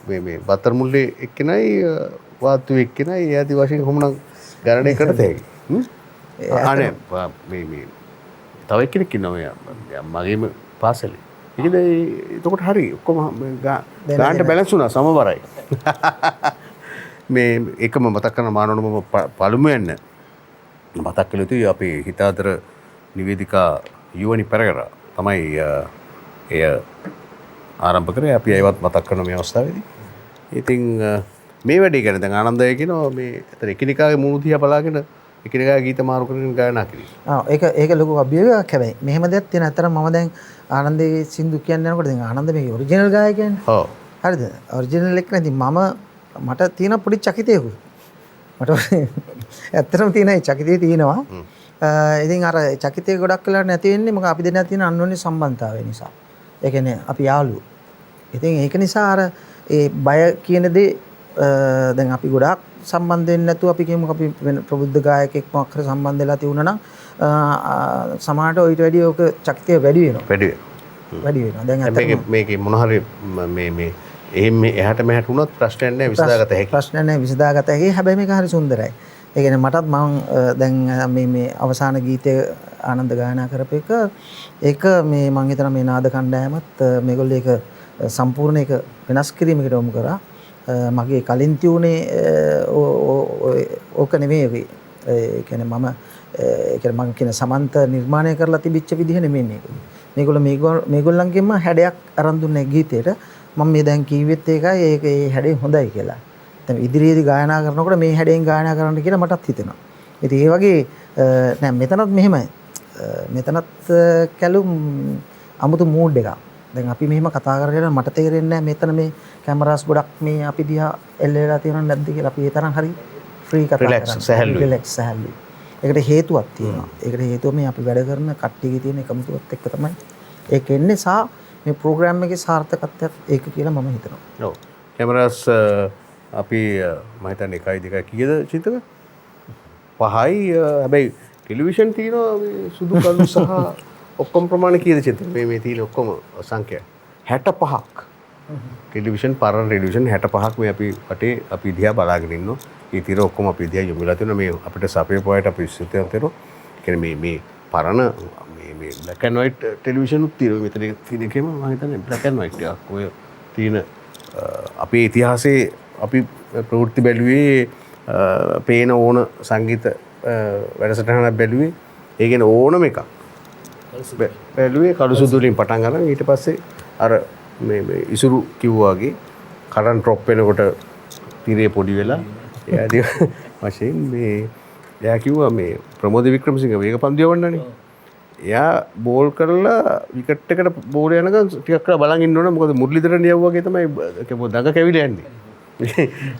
මේ බත්තර මුල්ලේ එක්කෙනයි, වාත්තු එක්කෙනයි, ඒ ආදි වශයෙන් කොහොමනම් ගණනය කරත හැකි. අනේ මේ තව එක්කෙනෙක් ඉන්නවා මගේම පාසලේ. ඒකද එතකොට හරි ඔක්කොම ගානට බැලන්ස් වුණා සමබරයි. මේ එකම මතක් කරන මානවනම පළමුවෙන් මතක් කළ යුතුයි අපේ හිතාදර නිවේදිකා යුවනි පෙරේර තමයි එය ආරම්භ කරේ. අපි ඒවත් මතක් කරන මේ අවස්ථාවේදී. ඉතින් මේ වැඩේ ගැන දැන් ආනන්දය කියනවා මේ අතන එකිනෙකාගේ මූණ දිහා බලාගෙන එකිනෙකාගේ ගීත මාරු කරගෙන ගායනා කිරීම. ඒක ලොකු අභියෝගයක් හැබැයි. මෙහෙම දෙයක් තියෙන අතරම මම දැන් ආනන්දේ සින්දු කියන්නේ යනකොට දැන් ආනන්ද මේකේ ඔරිජිනල් ගායකයන්නේ. ඔව්. හරිද? ඔරිජිනල් එක නැති මට තියෙන පොඩි චකිතයකුත්. මට ඇත්තටම තියෙන ඒ චකිතය තියෙනවා. ඉතින් අර චකිතය ගොඩක් වෙලා නැති වෙන්නේ මොකද අපි දෙන්නා තියෙන අන්‍යෝන්‍ය සම්බන්ධතාවය නිසා. ඒ කියන්නේ අපි යාළුවෝ. ඉතින් ඒක නිසා අර ඒ බය කියන දේ දැන් අපි ගොඩාක් සම්බන්ධ වෙන්නේ නැතුව අපි කියමු අපි වෙන ප්‍රබුද්ධ ගායකෙක් මොකක් හරි සම්බන්ධ වෙලා තියුණා නම් සමහරට ඊට වැඩිය ඔක චකිතය වැඩි වෙනවා. දැන් මේකේ මොන හරි මේ එහෙම එහාට මෙහාට වුණොත් ප්‍රශ්නයක් නැහැ විසඳාගත හැකි. ප්‍රශ්නයක් නැහැ විසඳාගත හැකි. හැබැයි මේක හරි සුන්දරයි. ඒ කියන්නේ මටත් මම දැන් මේ අවසාන ගීතය ආනන්ද ගායනා කරපු ඒක මේ මම හිතනවා මේ නාද කණ්ඩායමත් මේගොල්ලෝ ඒක සම්පූර්ණ ඒක වෙනස් කිරීමකට යොමු කරා. මගේ කලින් තියුනේ ඕක නෙමෙයි. ඒ කියන්නේ මම ඒ කියන්නේ මම කියන සමන්ත නිර්මාණය කරලා තිබිච්ච විදිහ නෙමෙයි මේක. මේගොල්ලන්ගෙන්ම හැඩයක් අරන් දුන්නේ ගීතේට. මම මේ දැන් කිව්වෙත් ඒකයි ඒ හැඩේ හොඳයි කියලා. දැන් ඉදිරියේදී ගායනා කරනකොට මේ හැඩයෙන් ගායනා කරන්න කියලා මටත් හිතෙනවා. ඉතින් ඒ වගේ නෑ මෙතනත් මෙහෙමයි. මෙතනත් කැලුම් අමුතු මූඩ් එකක්. දැන් අපි මෙහෙම කතා කරගෙන මට තේරෙන්නේ නැහැ මෙතන මේ කැමරාස් ගොඩක් මේ අපි දිහා එල්ලෙලා තියෙනවද නැද්ද කියලා. අපි ඒ තරම් හරි ෆ්‍රී කතා කරන්නේ. රිලැක්ස් සහැල්ලුයි. ඒකට හේතුවක් තියෙනවා. ඒකට හේතුව මේ අපි වැඩ කරන කට්ටියගේ තියෙන එකමුතුවත් එක්ක තමයි ඒක එන්නේ සහ මේ ප්‍රෝග්‍රෑම් එකේ සාර්ථකත්වයක් ඒක කියලා මම හිතනවා. ඔව්. කැමරාස් අපි මම හිතන්නේ 1 2 කීයද චිතක? 5යි හැබැයි ටෙලිවිෂන් තියෙනවා මේ සුදු කළු සහ ඔක්කොම ප්‍රමාණය කීයද චිතක? මේ තියෙන ඔක්කොම සංඛ්‍යා 65ක්. ටෙලිවිෂන් පරණ ටෙලිවිෂන් 65ක් මේ අපි වටේ අපි දිහා බලාගෙන ඉන්නවා. ඒ තිර ඔක්කොම අපි දිහා යොමු වෙලා තියෙනවා. මේ අපිට සපේ පොයට අපි ඉස්සෙල්ලා තියෙනවා. කියන්නේ මේ පරණ මේ black and white ටෙලිවිෂන් උත් තියෙනවා. මෙතන තියෙන එකම මම හිතන්නේ black and white එකක්. ඔය තියෙන අපේ ඉතිහාසයේ අපි ප්‍රවෘත්ති බැලුවේ පේන ඕන සංගීත වැඩසටහනක් බැලුවේ. ඒ කියන්නේ ඕනම එකක්. බැලුවේ කළු සුදු වලින් පටන් ගන්න. ඊට පස්සේ අර මේ ඉසුරු කිව්වා වගේ කරන්ට් ඩ්‍රොප් වෙනකොට තිරේ පොඩි වෙලා එයාදී වශයෙන් මේ එයා කිව්වා මේ ප්‍රමෝද වික්‍රමසිංහ වේගපන්දු යවන්නනේ. එයා බෝල් කරලා විකට් එකට බෝල් යනකම් ටිකක් කරලා බලන් ඉන්න ඕන. මොකද මුරලිදරන් යවුවා වගේ තමයි දඟ කැවිලා යන්නේ.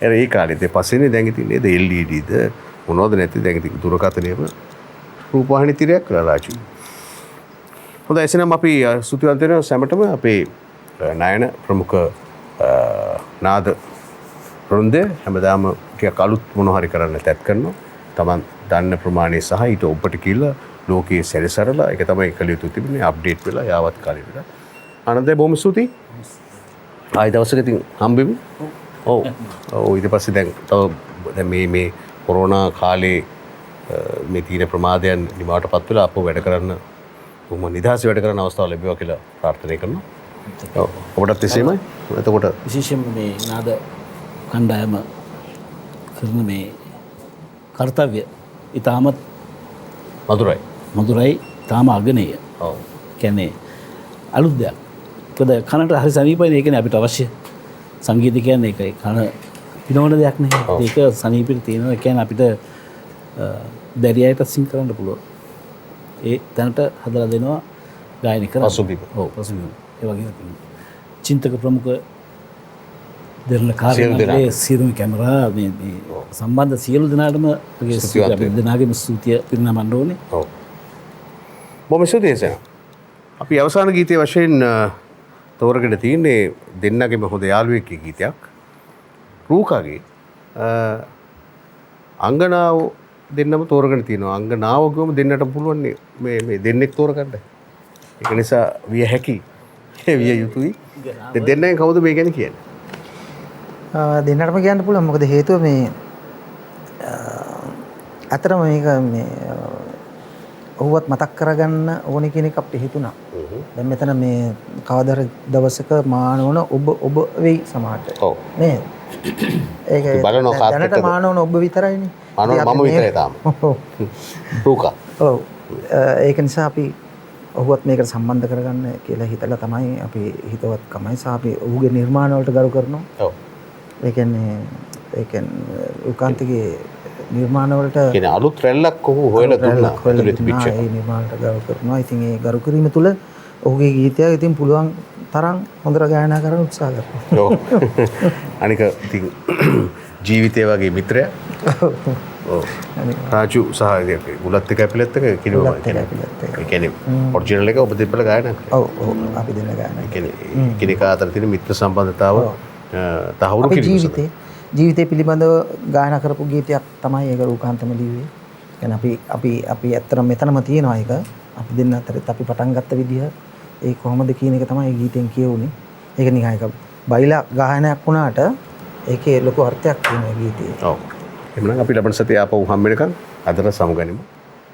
ඒ කාලෙත් පස්සේනේ දැන් ඉතින් නේද LED ද මොනවද නැති දැන් ඉතින් දුරකථනයේම රූපවාහිනී තිරයක් කරලා රාජු. හොඳයි එසේනම් අපි ස්තුතිවන්ත වෙනවා සැමටම අපේ නයන ප්‍රමුඛ නාද වෘන්දය හැමදාම ටිකක් අලුත් මොනවා හරි කරන්න තැත් කරනවා. Taman දන්න ප්‍රමාණය සහ ඊට ඔබට කියලා ලෝකයේ සැරසරලා ඒක තමයි කළ යුතු තිබුණේ අප්ඩේට් වෙලා යාවත් කාලෙට. ආනන්දයි බොහොම ස්තුතියි. ආයි දවසක ඉතින් හම්බෙමු. ඔව්. ඔව් ඊට පස්සේ දැන් මේ කොරෝනා කාලේ මේ තියෙන ප්‍රමාදයන් නිමාවටපත් වෙලා අපෝ වැඩ කරන්න කොහොම නිදහස් වැඩ කරන්න අවස්ථාව ලැබෙවා කියලා ප්‍රාර්ථනා කරනවා. ඔව්. ඔබටත් එසේමයි. එතකොට විශේෂයෙන්ම මේ නාද කණ්ඩායම කරන මේ කර්තව්‍ය ඉතාමත් මధుරයි තාම අගනේය. ඔව්. කියන්නේ අලුත් දෙයක්. මොකද කනට හරි සමීපයි. ඒ කියන්නේ අපිට අවශ්‍ය සංගීතය කියන්නේ ඒකයි. කන පිනවන දෙයක් නෙවෙයි. ඒක සමීපෙට තියෙනවා. ඒ කියන්නේ අපිට බැරි අයට සිං කරන්න පුළුවන්. ඒ තැනට හදලා දෙනවා ගායනික කරා. පසුබිම. ඔව් පසුබිම. ඒ වගේ චින්තක ප්‍රමුඛ දෙරණ කාර්යාලයේ සියලුම කැමරා මේ සම්බන්ධ සියලු දෙනාටම අපි දෙනාගේම ස්තුතිය පිරිනමන්න ඕනේ. ඔව්. බොහොම ස්තුතියි. අපි අවසාන ගීතයේ වශයෙන් තෝරගෙන තියෙන්නේ දෙන්නගේම හොඳ යාළුවෙක්ගේ ගීතයක්. රූකාගේ අංගනාව දෙන්නම තෝරගෙන තියෙනවා. අංගනාව ගොම දෙන්නට පුළුවන් මේ දෙන්නෙක් තෝරගන්න. ඒක නිසා විය හැකි. විය යුතුයි. දෙන්නෙන් කවුද මේ ගැන කියන්නේ? දෙන්නටම කියන්න පුළුවන්. මොකද හේතුව මේ අතරම මේක මේ ඔහුවත් මතක් කරගන්න ඕනේ කියන එක අපිට හිතුණා. දැන් මෙතන මේ කවදාද දවසක මානවන ඔබ වෙයි සමහරට. ඔව්. නේද? ඒක දැනට මානවන ඔබ විතරයිනේ. මානවන මම විතරයි තාම. රූකා. ඔව්. ඒක නිසා අපි ඔහුවත් මේකට සම්බන්ධ කරගන්න කියලා හිතලා තමයි අපි හිතවත්කමයි සහ අපි ඔහුගේ නිර්මාණ වලට ගරු කරනවා. ඔව්. ඒ කියන්නේ උකාන්තගේ නිර්මාණ වලට කියන්නේ අලුත් රැල්ලක් ඔහු හොයලා දුන්නා. ඒ නිර්මාණයට ගරු කරනවා. ඉතින් ඒ ගරු කිරීම තුළ ඔහුගේ ගීතය ඉතින් පුළුවන් තරම් හොඳට ගායනා කරන්න උත්සාහ කරනවා. ඔව්. අනික ඉතින් ජීවිතය වගේ මිත්‍රයා. ඔව්. රාජු සහ අපේ බුලත් එක ඇපිලත් එක කිනුවා. ඒ කියන්නේ ඔරිජිනල් එක ඔබ දෙපළ ගායනා කරා. ඔව් ඔව් අපි දෙන්න ගායනා. ඒ කියන්නේ කෙනෙක් අතර තියෙන මිත්‍ර සම්බන්ධතාව තහවුරු කිරීම. ජීවිතය පිළිබඳව ගායනා කරපු ගීතයක් තමයි ඒක රූකාන්තම ලිව්වේ. කියන්නේ අපි ඇත්තටම මෙතනම තියෙනවා ඒක. අපි දෙන්න අතරත් අපි පටන් ගත්ත විදිහ ඒ කොහොමද කියන එක තමයි ගීතෙන් කියවුනේ. ඒක නිකන් එක බයිලා ගායනයක් වුණාට ඒකේ ලොකු අර්ථයක් තියෙනවා ගීතේ. ඔව්. එhmenan අපි ලබන සතියේ ආපහු හම් වෙනකන් අදට සමුගනිමු.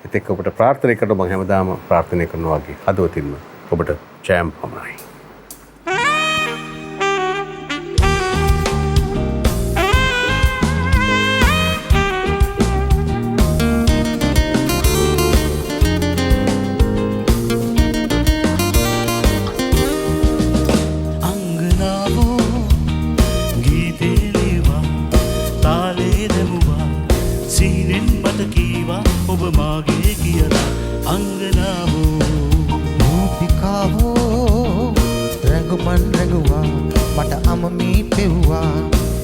ඒත් එක්ක ඔබට ප්‍රාර්ථනා කරනවා මම හැමදාම ප්‍රාර්ථනා කරනවා වගේ හදවතින්ම ඔබට ජයම් පමණයි. රැඟුමන් රැඟුවා මට අමමී පෙව්වා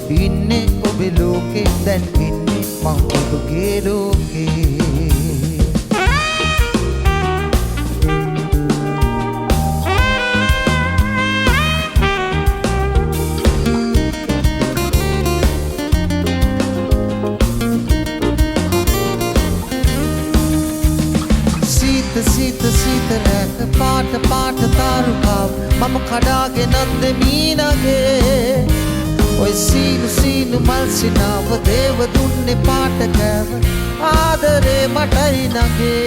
ඉන්නේ ඔබේ ලෝකේ දැන් ඉන්නේ මං ඔබගේ ලෝකේ සීත රැක පාට පාට තාරුකාව මම කඩාගෙනත් දෙමීනගේ ඔය සීනු මල් සිනාව දේව දුන්නේ පාට කෑව ආදරේ මටයි නගේ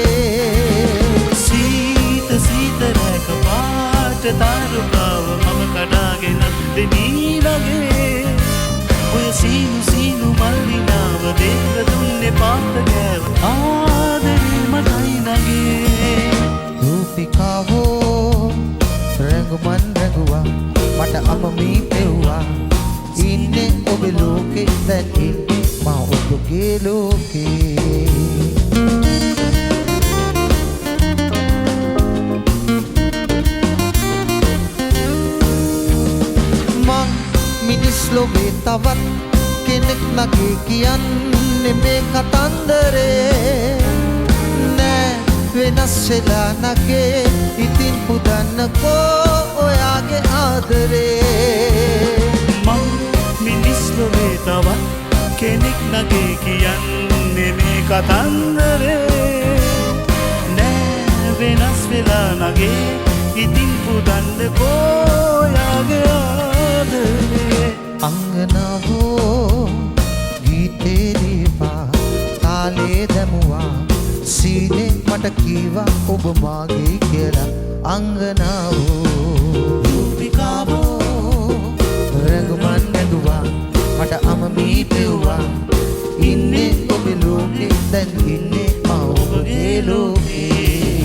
සීත රැක පාට තාරුකාව මම කඩාගෙන දෙමීනගේ ඔය සීනු මල්ලිනාව දේව දුන්නේ පාට කෑව ආදරේ මටයි නගේ රූපිකාවෝ රැඟුමන් රැඟුවා මට අමමී පෙව්වා ඉන්නේ ඔබේ ලෝකේ දැන් ඉන්නේ මා ඔබගේ ලෝකේ මං මිනිස් ලෝකේ තවත් කෙනෙක් නගේ කියන්නේ මේ කතන්දරේ වෙනස් වෙලා නගේ ඉතින් පුදන්නකෝ ඔයාගේ ආදරේ මං මිනිස් ලොවේ තවත් කෙනෙක් නගේ කියන්නේ මේ කතන්දරේ නෑ වෙනස් වෙලා නගේ ඉතින් පුදන්නකෝ ඔයාගේ ආදරේ අංගනාවෝ ගීතේ දීපා තාලේ දැමුවා සීනේ මට කීවා ඔබ මාගේ කියලා අංගනාවෝ රූපිකාවෝ රැඟුමන් රැඟුවා මට අමමී පෙව්වා ඉන්නේ ඔබේ ලෝකේ දැන් ඉන්නේ මා ඔබගේ ලෝකේ